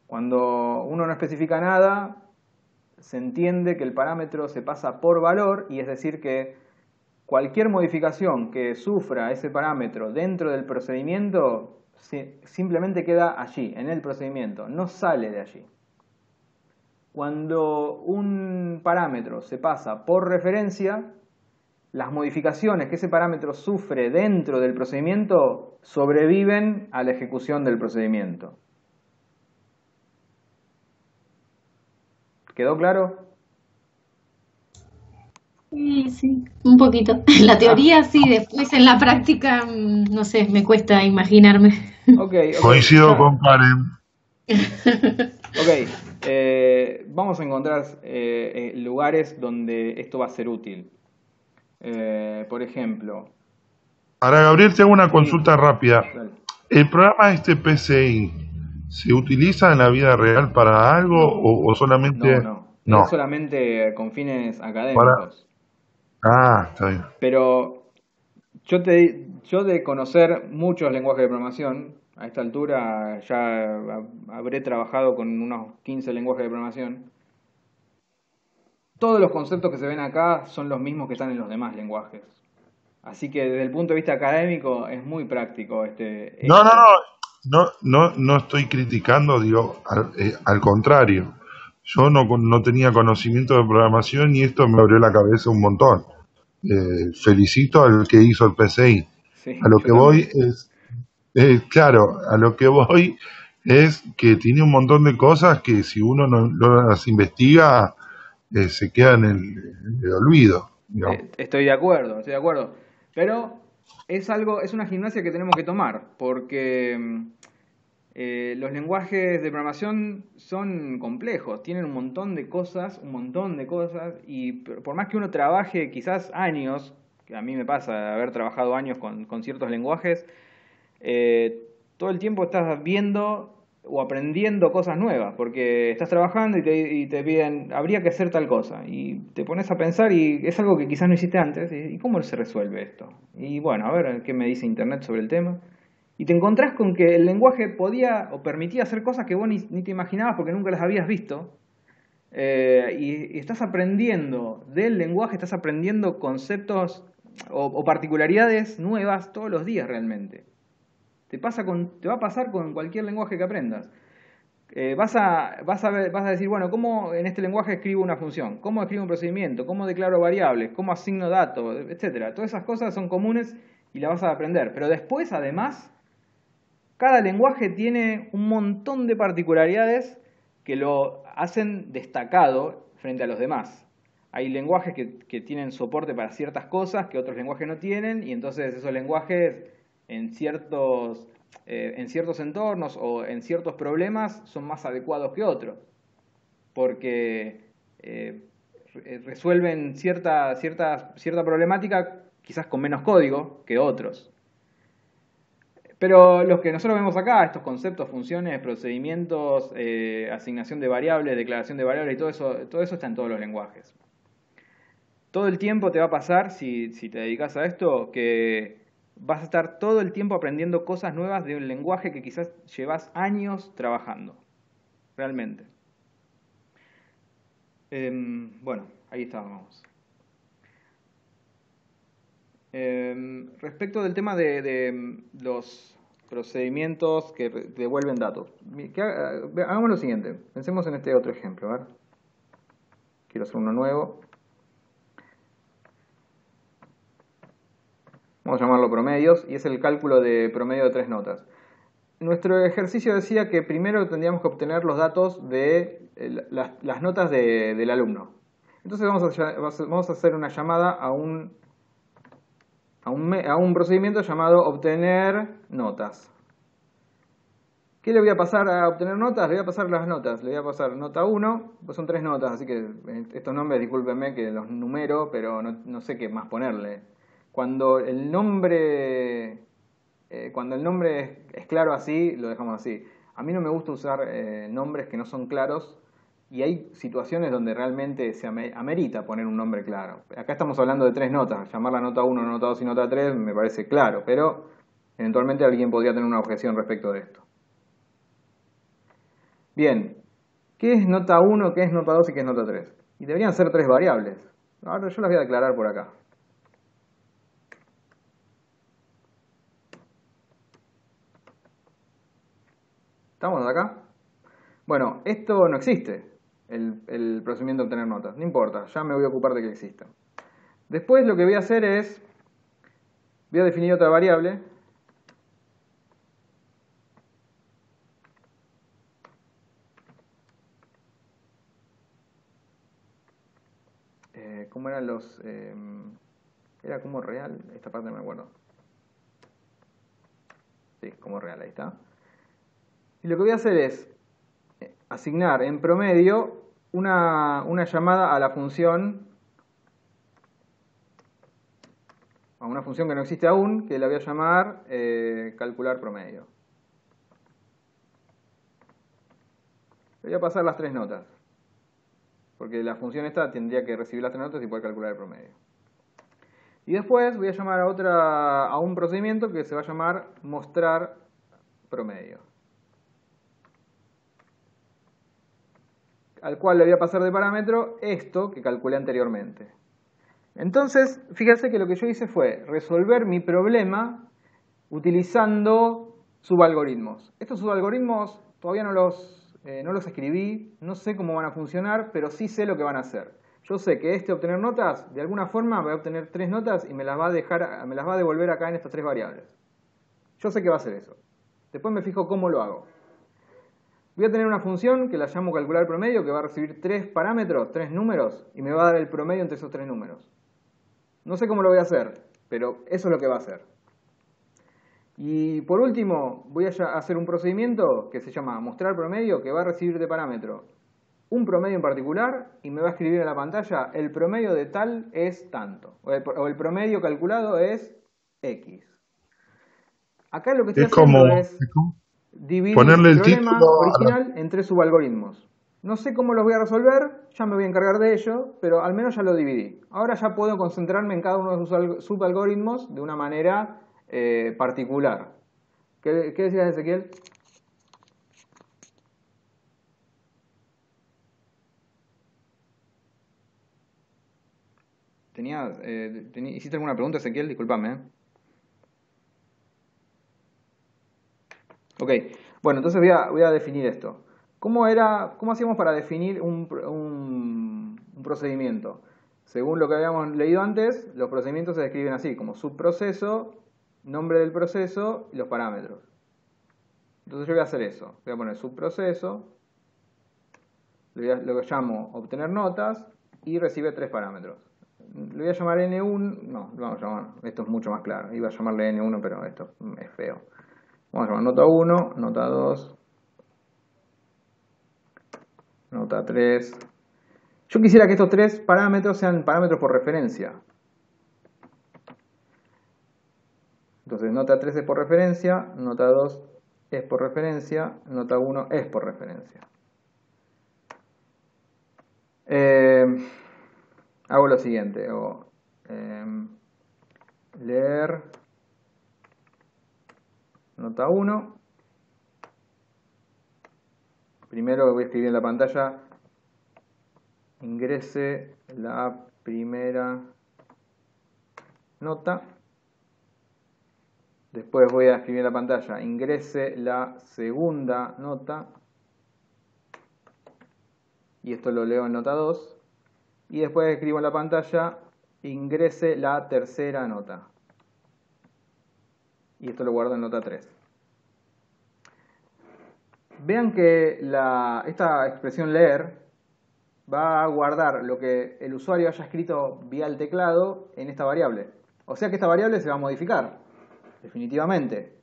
Speaker 1: Cuando uno no especifica nada, se entiende que el parámetro se pasa por valor y es decir que cualquier modificación que sufra ese parámetro dentro del procedimiento simplemente queda allí, en el procedimiento, no sale de allí. Cuando un parámetro se pasa por referencia, las modificaciones que ese parámetro sufre dentro del procedimiento sobreviven a la ejecución del procedimiento. ¿Quedó claro?
Speaker 4: Sí, un poquito. En la teoría sí, después en la práctica, no sé, me cuesta imaginarme.
Speaker 1: Okay.
Speaker 2: Coincido con Karen.
Speaker 1: Vamos a encontrar lugares donde esto va a ser útil. Por ejemplo...
Speaker 2: Para Gabriel te hago una consulta rápida.
Speaker 1: Dale.
Speaker 2: ¿El programa PCI se utiliza en la vida real para algo o solamente...?
Speaker 1: No. Es solamente con fines académicos.
Speaker 2: Está bien.
Speaker 1: Pero yo de conocer muchos lenguajes de programación, a esta altura ya habré trabajado con unos 15 lenguajes de programación. Todos los conceptos que se ven acá son los mismos que están en los demás lenguajes. Así que desde el punto de vista académico es muy práctico
Speaker 2: No estoy criticando, digo, al contrario. Yo no tenía conocimiento de programación y esto me abrió la cabeza un montón. Felicito al que hizo el PCI.
Speaker 1: Sí,
Speaker 2: a lo que voy es que tiene un montón de cosas que si uno no las investiga se quedan en el olvido.
Speaker 1: Estoy de acuerdo. Pero es una gimnasia que tenemos que tomar, porque los lenguajes de programación son complejos, tienen un montón de cosas, y por más que uno trabaje quizás años, que a mí me pasa haber trabajado años con ciertos lenguajes, todo el tiempo estás viendo o aprendiendo cosas nuevas, porque estás trabajando y te piden, habría que hacer tal cosa, y te pones a pensar y es algo que quizás no hiciste antes, ¿y cómo se resuelve esto? Y bueno, a ver qué me dice Internet sobre el tema. Y te encontrás con que el lenguaje podía o permitía hacer cosas que vos ni te imaginabas porque nunca las habías visto. Y estás aprendiendo del lenguaje, estás aprendiendo conceptos o particularidades nuevas todos los días realmente. Te va a pasar con cualquier lenguaje que aprendas. Vas a decir, bueno, ¿cómo en este lenguaje escribo una función? ¿Cómo escribo un procedimiento? ¿Cómo declaro variables? ¿Cómo asigno datos? Etcétera. Todas esas cosas son comunes y las vas a aprender. Pero después, además, cada lenguaje tiene un montón de particularidades que lo hacen destacado frente a los demás. Hay lenguajes que tienen soporte para ciertas cosas que otros lenguajes no tienen, y entonces esos lenguajes en ciertos entornos o en ciertos problemas son más adecuados que otros, porque resuelven cierta problemática quizás con menos código que otros. Pero los que nosotros vemos acá, estos conceptos, funciones, procedimientos, asignación de variables, declaración de variables y todo eso está en todos los lenguajes. Todo el tiempo te va a pasar, si te dedicas a esto, que vas a estar todo el tiempo aprendiendo cosas nuevas de un lenguaje que quizás llevas años trabajando, realmente. Bueno, ahí estábamos. Respecto del tema de los procedimientos que devuelven datos, hagamos lo siguiente, pensemos en este otro ejemplo. A ver, quiero hacer uno nuevo. Vamos a llamarlo promedios, y es el cálculo de promedio de 3 notas. Nuestro ejercicio decía que primero tendríamos que obtener los datos de las notas del alumno. Entonces vamos a hacer una llamada a un procedimiento llamado obtener notas. ¿Qué le voy a pasar a obtener notas? Le voy a pasar las notas. Le voy a pasar nota 1, pues son 3 notas, así que estos nombres, discúlpenme que los numero, pero no sé qué más ponerle. Cuando el nombre es claro así, lo dejamos así. A mí no me gusta usar nombres que no son claros, y hay situaciones donde realmente se amerita poner un nombre claro. Acá estamos hablando de 3 notas. Llamar la nota 1, nota 2 y nota 3 me parece claro, pero eventualmente alguien podría tener una objeción respecto de esto. Bien, ¿qué es nota 1, qué es nota 2 y qué es nota 3? Y deberían ser 3 variables. Ahora yo las voy a declarar por acá. ¿Estamos acá? Bueno, esto no existe, el procedimiento de obtener notas. No importa, ya me voy a ocupar de que exista. Después lo que voy a hacer es, voy a definir otra variable. ¿Cómo eran los...? Era como real, esta parte no me acuerdo. Sí, como real, ahí está. Y lo que voy a hacer es asignar en promedio una llamada a la función, a una función que no existe aún, que la voy a llamar calcular promedio. Le voy a pasar las 3 notas, porque la función esta tendría que recibir las 3 notas y poder calcular el promedio. Y después voy a llamar a un procedimiento que se va a llamar mostrar promedio, al cual le voy a pasar de parámetro esto que calculé anteriormente. Entonces, fíjense que lo que yo hice fue resolver mi problema utilizando subalgoritmos. Estos subalgoritmos todavía no los escribí, no sé cómo van a funcionar, pero sí sé lo que van a hacer. Yo sé que obtener notas, de alguna forma va a obtener 3 notas y me las va a devolver acá en estas 3 variables. Yo sé que va a hacer eso. Después me fijo cómo lo hago. Voy a tener una función que la llamo calcular promedio, que va a recibir 3 parámetros, 3 números, y me va a dar el promedio entre esos 3 números. No sé cómo lo voy a hacer, pero eso es lo que va a hacer. Y por último, voy a hacer un procedimiento que se llama mostrar promedio, que va a recibir de parámetro un promedio en particular y me va a escribir en la pantalla el promedio de tal es tanto, o el promedio calculado es X. Acá lo que estoy haciendo es dividir
Speaker 2: ponerle
Speaker 1: el
Speaker 2: el
Speaker 1: problema
Speaker 2: título
Speaker 1: original en 3 subalgoritmos. No sé cómo los voy a resolver, ya me voy a encargar de ello, pero al menos ya lo dividí. Ahora ya puedo concentrarme en cada uno de sus subalgoritmos de una manera particular. ¿Qué decías, Ezequiel? ¿Hiciste alguna pregunta, Ezequiel? Discúlpame. Ok, bueno, entonces voy a definir esto. ¿Cómo hacíamos para definir un procedimiento? Según lo que habíamos leído antes, los procedimientos se describen así, como subproceso, nombre del proceso y los parámetros. Entonces yo voy a hacer eso. Voy a poner subproceso, lo llamo obtener notas y recibe 3 parámetros. Le voy a llamar N1, no, lo vamos a llamar, esto es mucho más claro. Iba a llamarle N1, pero esto es feo. Vamos a llamar nota 1, nota 2, nota 3. Yo quisiera que estos 3 parámetros sean parámetros por referencia. Entonces, nota 3 es por referencia, nota 2 es por referencia, nota 1 es por referencia. Hago lo siguiente, leer nota 1. Primero voy a escribir en la pantalla, ingrese la primera nota. Después voy a escribir en la pantalla, ingrese la segunda nota. Y esto lo leo en nota 2. Y después escribo en la pantalla, ingrese la tercera nota. Y esto lo guardo en nota 3. Vean que esta expresión leer va a guardar lo que el usuario haya escrito vía el teclado en esta variable. O sea que esta variable se va a modificar, definitivamente.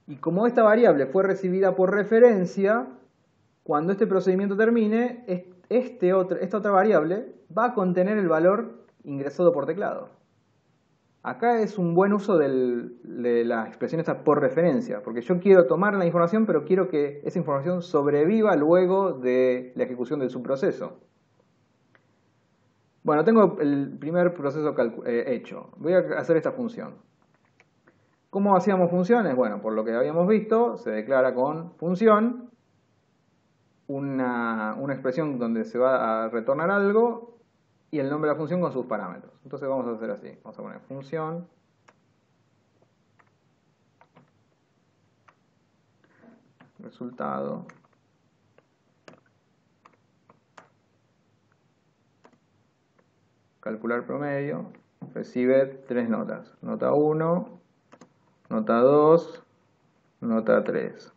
Speaker 1: Y como esta variable fue recibida por referencia, cuando este procedimiento termine, esta otra variable va a contener el valor ingresado por teclado. Acá es un buen uso de la expresión esta por referencia, porque yo quiero tomar la información, pero quiero que esa información sobreviva luego de la ejecución del subproceso. Bueno, tengo el primer proceso hecho. Voy a hacer esta función. ¿Cómo hacíamos funciones? Bueno, por lo que habíamos visto, se declara con función una expresión donde se va a retornar algo y el nombre de la función con sus parámetros. Entonces vamos a hacer así. Vamos a poner función. resultado, calcular promedio, recibe 3 notas. Nota 1, nota 2, nota 3.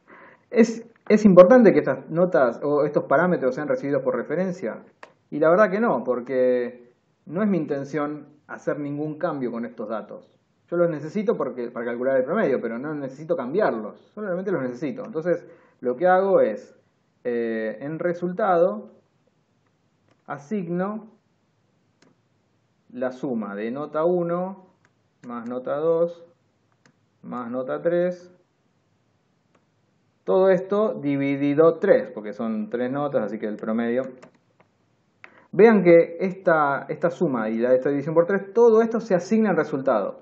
Speaker 1: ¿Es importante que estas notas o estos parámetros sean recibidos por referencia? Y la verdad que no, porque no es mi intención hacer ningún cambio con estos datos. Yo los necesito para calcular el promedio, pero no necesito cambiarlos, solamente los necesito. Entonces, lo que hago es, en resultado, asigno la suma de nota 1 más nota 2 más nota 3. Todo esto dividido 3, porque son 3 notas, así que el promedio. Vean que esta suma y esta división por 3, todo esto se asigna al resultado.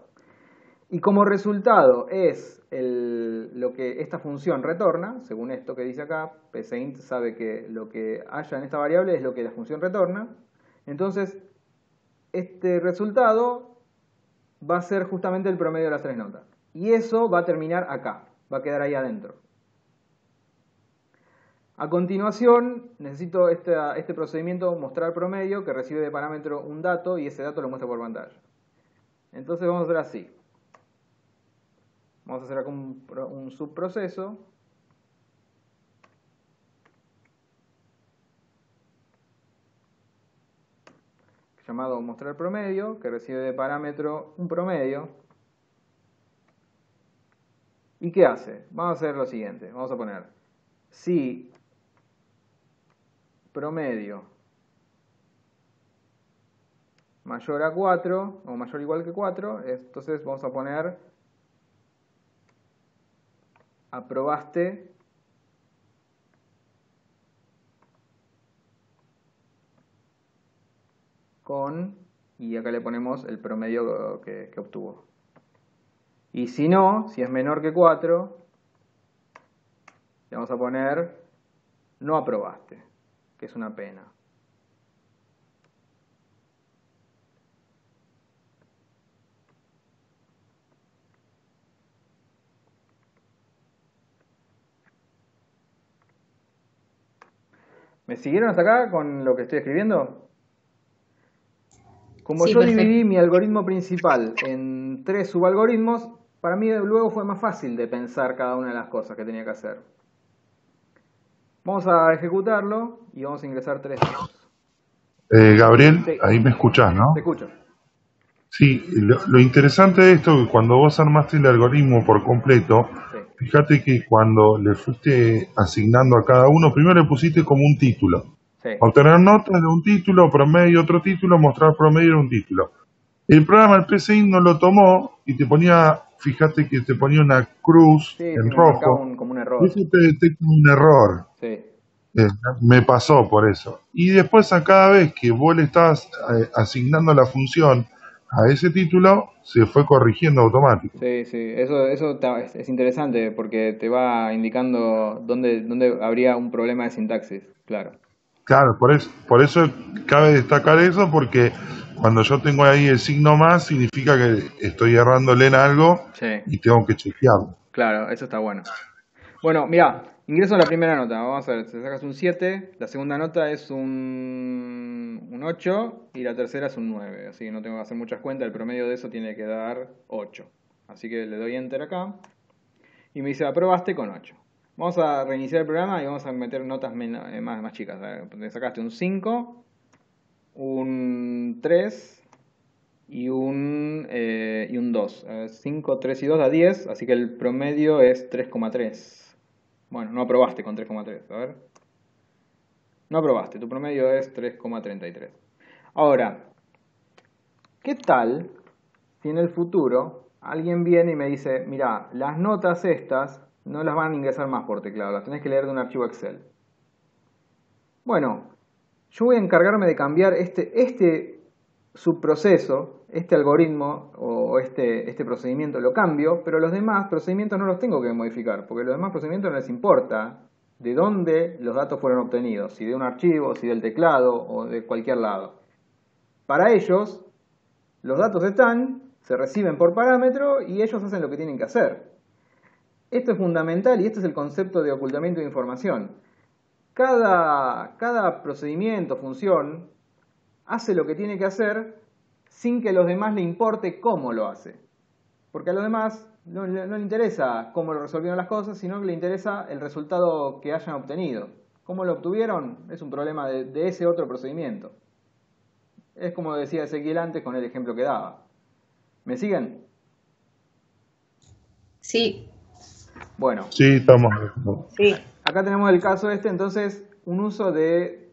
Speaker 1: Y como resultado es lo que esta función retorna, según esto que dice acá, psint sabe que lo que haya en esta variable es lo que la función retorna. Entonces, este resultado va a ser justamente el promedio de las 3 notas. Y eso va a terminar acá, va a quedar ahí adentro. A continuación, necesito este procedimiento mostrar promedio que recibe de parámetro un dato y ese dato lo muestra por pantalla. Entonces vamos a hacer así. Vamos a hacer acá un subproceso. Llamado mostrar promedio, que recibe de parámetro un promedio. ¿Y qué hace? Vamos a hacer lo siguiente. Vamos a poner si promedio mayor a 4 o mayor o igual que 4, entonces vamos a poner aprobaste con, y acá le ponemos el promedio que obtuvo. Y si no, si es menor que 4, le vamos a poner no aprobaste, que es una pena. ¿Me siguieron hasta acá con lo que estoy escribiendo? Como
Speaker 4: Sí,
Speaker 1: yo
Speaker 4: perfecto.
Speaker 1: dividí mi algoritmo principal en 3 subalgoritmos, para mí luego fue más fácil de pensar cada una de las cosas que tenía que hacer. Vamos a ejecutarlo y vamos a ingresar 3 datos.
Speaker 2: Gabriel,
Speaker 1: Sí,
Speaker 2: ahí me escuchás, ¿no?
Speaker 1: te escucho.
Speaker 2: Sí, lo interesante de esto es que cuando vos armaste el algoritmo por completo,
Speaker 1: Sí,
Speaker 2: fíjate que cuando le fuiste asignando a cada uno, primero le pusiste como un título.
Speaker 1: sí,
Speaker 2: Obtener notas de un título, promedio otro título, mostrar promedio de un título. El programa, el PCI, no lo tomó y te ponía, fíjate que te ponía una cruz
Speaker 1: sí,
Speaker 2: en
Speaker 1: me marcaba
Speaker 2: rojo.
Speaker 1: como un
Speaker 2: Y
Speaker 1: error.
Speaker 2: eso te detecta un error.
Speaker 1: Sí,
Speaker 2: Me pasó por eso. Y después a cada vez que vos le estás asignando la función a ese título, se fue corrigiendo automático.
Speaker 1: sí, sí. Eso es interesante porque te va indicando dónde habría un problema de sintaxis, claro.
Speaker 2: Claro, por eso cabe destacar eso, porque cuando yo tengo ahí el signo más, significa que estoy errándole en algo
Speaker 1: Sí,
Speaker 2: y tengo que chequearlo.
Speaker 1: claro, eso está bueno. Bueno, mira, ingreso a la primera nota. Vamos a ver, te sacas un 7, la segunda nota es un 8 y la tercera es un 9. Así que no tengo que hacer muchas cuentas, el promedio de eso tiene que dar 8. Así que le doy enter acá y me dice aprobaste con 8. Vamos a reiniciar el programa y vamos a meter notas más chicas. A ver, te sacaste un 5, un 3 y un 2. 5, 3 y 2 da 10, así que el promedio es 3,3. Bueno, no aprobaste con 3,3. A ver. No aprobaste, tu promedio es 3,33. Ahora, ¿qué tal si en el futuro alguien viene y me dice, mira, las notas estas no las van a ingresar más por teclado, las tenés que leer de un archivo Excel? Bueno, yo voy a encargarme de cambiar este subproceso, este algoritmo o este procedimiento lo cambio, pero los demás procedimientos no los tengo que modificar, porque los demás procedimientos no les importa de dónde los datos fueron obtenidos, si de un archivo, si del teclado o de cualquier lado. Para ellos, los datos están, se reciben por parámetro y ellos hacen lo que tienen que hacer. Esto es fundamental y este es el concepto de ocultamiento de información. Cada procedimiento, función, hace lo que tiene que hacer sin que a los demás le importe cómo lo hace. Porque a los demás no le interesa cómo lo resolvieron las cosas, sino que le interesa el resultado que hayan obtenido. ¿Cómo lo obtuvieron? Es un problema de ese otro procedimiento. Es como decía Ezequiel antes con el ejemplo que daba. ¿Me siguen?
Speaker 4: Sí.
Speaker 1: Bueno.
Speaker 2: Sí, estamos.
Speaker 3: Sí.
Speaker 1: Acá tenemos el caso entonces, un uso de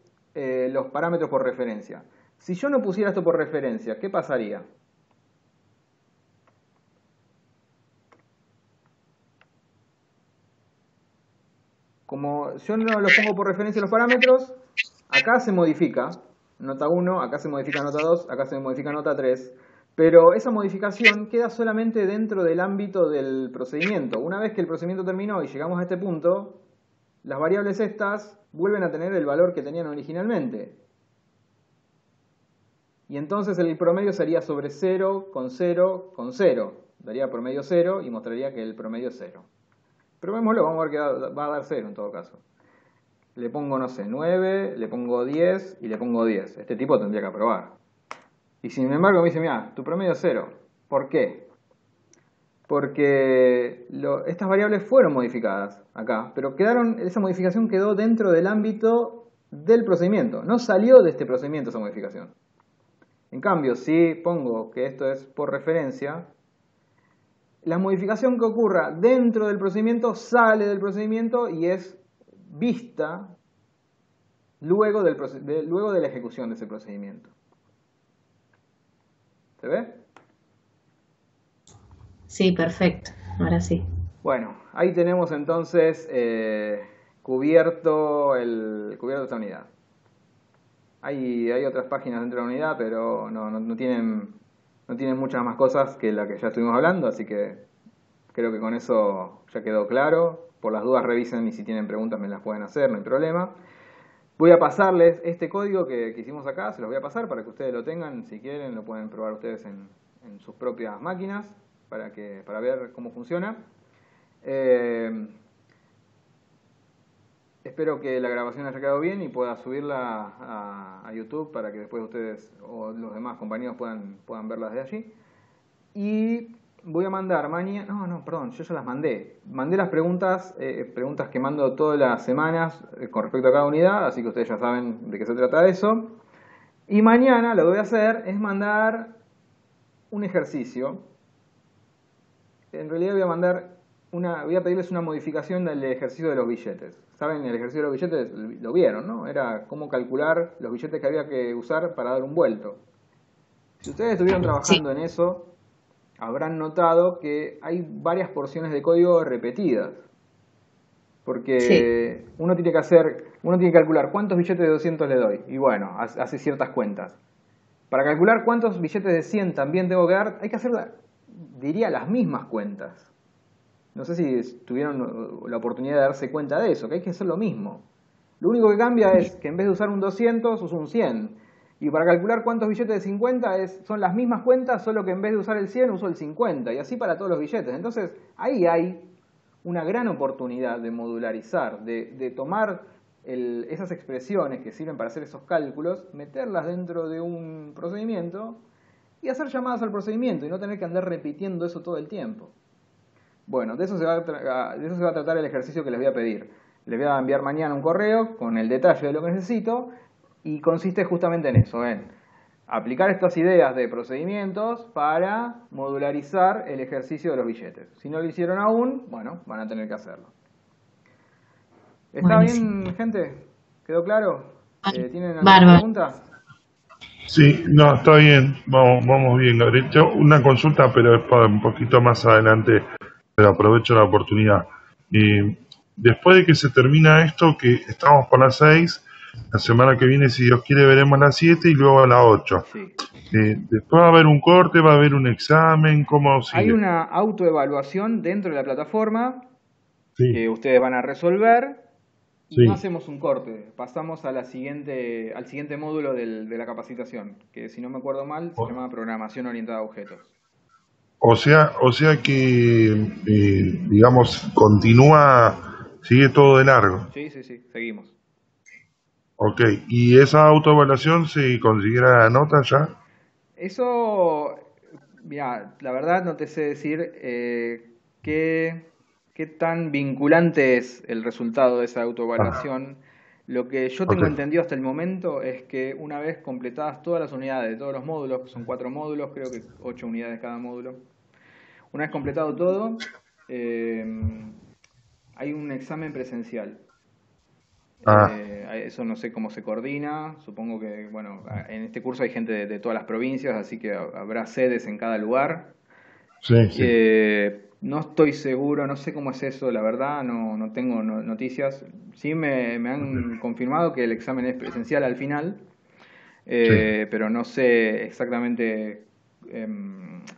Speaker 1: los parámetros por referencia. Si yo no pusiera esto por referencia, ¿qué pasaría? Como yo no los pongo por referencia los parámetros, acá se modifica nota 1, acá se modifica nota 2, acá se modifica nota 3, pero esa modificación queda solamente dentro del ámbito del procedimiento. Una vez que el procedimiento terminó y llegamos a este punto, las variables estas vuelven a tener el valor que tenían originalmente. Y entonces el promedio sería sobre 0 con 0 con 0. Daría promedio 0 y mostraría que el promedio es 0. Probémoslo, vamos a ver que va a dar 0 en todo caso. Le pongo, no sé, 9, le pongo 10 y le pongo 10. Este tipo tendría que aprobar. Y sin embargo me dice, mira, tu promedio es 0. ¿Por qué? Porque estas variables fueron modificadas acá, pero esa modificación quedó dentro del ámbito del procedimiento. No salió de este procedimiento esa modificación. En cambio, si pongo que esto es por referencia, la modificación que ocurra dentro del procedimiento sale del procedimiento y es vista luego de la ejecución de ese procedimiento. ¿Se ve?
Speaker 4: Sí, perfecto. Ahora sí.
Speaker 1: Bueno, ahí tenemos entonces cubierto esta unidad. Hay otras páginas dentro de la unidad, pero no tienen muchas más cosas que la que ya estuvimos hablando, así que creo que con eso ya quedó claro. Por las dudas revisen y si tienen preguntas me las pueden hacer, no hay problema. Voy a pasarles este código que hicimos acá, se los voy a pasar para que ustedes lo tengan, si quieren lo pueden probar ustedes en sus propias máquinas para ver cómo funciona. Espero que la grabación haya quedado bien y pueda subirla a YouTube para que después ustedes o los demás compañeros puedan verlas de allí. Y voy a mandar mañana... perdón, yo ya las mandé. Mandé las preguntas que mando todas las semanas con respecto a cada unidad, así que ustedes ya saben de qué se trata eso. Y mañana lo que voy a hacer es mandar un ejercicio. En realidad voy a pedirles una modificación del ejercicio de los billetes. ¿Saben? El ejercicio de los billetes lo vieron, ¿no? Era cómo calcular los billetes que había que usar para dar un vuelto. Si ustedes estuvieron trabajando en eso, habrán notado que hay varias porciones de código repetidas. Porque uno tiene que calcular cuántos billetes de 200 le doy. Y bueno, hace ciertas cuentas. Para calcular cuántos billetes de 100 también tengo que dar, hay que hacer, diría, las mismas cuentas. No sé si tuvieron la oportunidad de darse cuenta de eso, que hay que hacer lo mismo. Lo único que cambia es que en vez de usar un 200, uso un 100. Y para calcular cuántos billetes de 50 son las mismas cuentas, solo que en vez de usar el 100 uso el 50. Y así para todos los billetes. Entonces ahí hay una gran oportunidad de modularizar, de tomar esas expresiones que sirven para hacer esos cálculos, meterlas dentro de un procedimiento y hacer llamadas al procedimiento y no tener que andar repitiendo eso todo el tiempo. Bueno, de eso se va a tratar el ejercicio que les voy a pedir. Les voy a enviar mañana un correo con el detalle de lo que necesito y consiste justamente en eso, en aplicar estas ideas de procedimientos para modularizar el ejercicio de los billetes. Si no lo hicieron aún, bueno, van a tener que hacerlo. ¿Está bien, gente? ¿Quedó claro? ¿Tienen alguna pregunta?
Speaker 2: Sí, no, está bien, vamos bien, Gabriel. Yo una consulta, pero es para un poquito más adelante, pero aprovecho la oportunidad. Después de que se termina esto, que estamos por las 6, la semana que viene, si Dios quiere, veremos las 7 y luego a las 8.
Speaker 1: Sí.
Speaker 2: Después va a haber un corte, va a haber un examen, ¿cómo sigue?
Speaker 1: Hay una autoevaluación dentro de la plataforma que ustedes van a resolver y no hacemos un corte, pasamos al siguiente módulo de la capacitación, que si no me acuerdo mal se llama programación orientada a objetos.
Speaker 2: O sea que, digamos, sigue todo de largo.
Speaker 1: Sí, sí, sí, seguimos.
Speaker 2: Ok, ¿y esa autoevaluación se considera la nota ya?
Speaker 1: Eso, mira, la verdad no te sé decir qué tan vinculante es el resultado de esa
Speaker 2: Ah,
Speaker 1: autoevaluación. Lo que yo
Speaker 2: ok,
Speaker 1: tengo entendido hasta el momento es que una vez completadas todas las unidades de todos los módulos, que son 4 módulos, creo que 8 unidades cada módulo, una vez completado todo, eh, hay un examen presencial.
Speaker 2: ah,
Speaker 1: Eso no sé cómo se coordina, supongo que, bueno, en este curso hay gente de todas las provincias, así que habrá sedes en cada lugar.
Speaker 2: sí, sí,
Speaker 1: No estoy seguro, no sé cómo es eso, la verdad, no tengo noticias. Sí me han
Speaker 2: ok,
Speaker 1: confirmado que el examen es presencial al final,
Speaker 2: sí.
Speaker 1: pero no sé exactamente,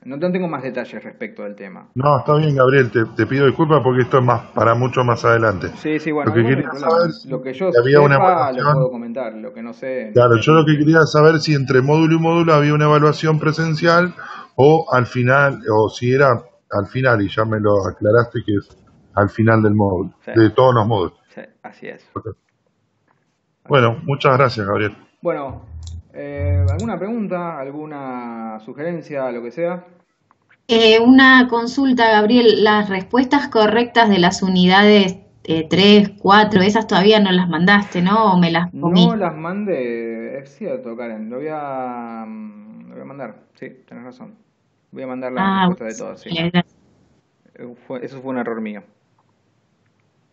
Speaker 1: no tengo más detalles respecto del tema.
Speaker 2: No, está bien, Gabriel, te pido disculpas porque esto es más para mucho más adelante.
Speaker 1: Sí, sí,
Speaker 2: Lo
Speaker 1: bueno,
Speaker 2: que
Speaker 1: igual no hay
Speaker 2: quería saber
Speaker 1: problema.
Speaker 2: si
Speaker 1: Lo que yo
Speaker 2: había una
Speaker 1: sepa lo puedo
Speaker 2: evaluación.
Speaker 1: comentar, lo que no sé
Speaker 2: Claro,
Speaker 1: no
Speaker 2: yo lo que
Speaker 1: tengo.
Speaker 2: quería saber si entre módulo y módulo había una evaluación presencial o al final, o si era al final, y ya me lo aclaraste que es al final del módulo,
Speaker 1: Sí,
Speaker 2: de todos los módulos.
Speaker 1: sí, así es.
Speaker 2: Ok.
Speaker 1: Así
Speaker 2: Bueno,
Speaker 1: es.
Speaker 2: muchas gracias, Gabriel.
Speaker 1: Bueno, ¿alguna pregunta, alguna sugerencia, lo que sea?
Speaker 4: Una consulta, Gabriel, las respuestas correctas de las unidades 3, 4, esas todavía no las mandaste, ¿no? ¿O me las
Speaker 1: No
Speaker 4: comí?
Speaker 1: las mandé, es cierto, Karen, lo voy a mandar, sí, tenés razón. Voy a mandar las
Speaker 4: Ah,
Speaker 1: respuestas de
Speaker 4: bueno,
Speaker 1: todas, sí.
Speaker 4: gracias.
Speaker 1: Eso fue un error mío.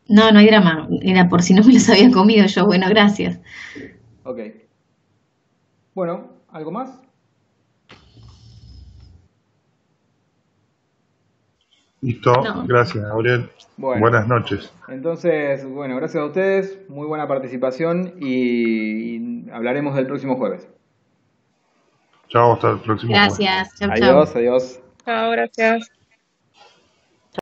Speaker 4: No, no hay drama, era por si no me los había comido yo. Bueno, gracias.
Speaker 1: Ok. Bueno, ¿algo más?
Speaker 2: Listo,
Speaker 4: No,
Speaker 2: gracias, Gabriel.
Speaker 1: Bueno,
Speaker 2: Buenas noches.
Speaker 1: entonces, bueno, gracias a ustedes, muy buena participación y hablaremos del próximo jueves.
Speaker 2: Chao, hasta el próximo jueves.
Speaker 4: gracias. Chau, chau.
Speaker 1: Adiós, adiós.
Speaker 3: Chao, gracias.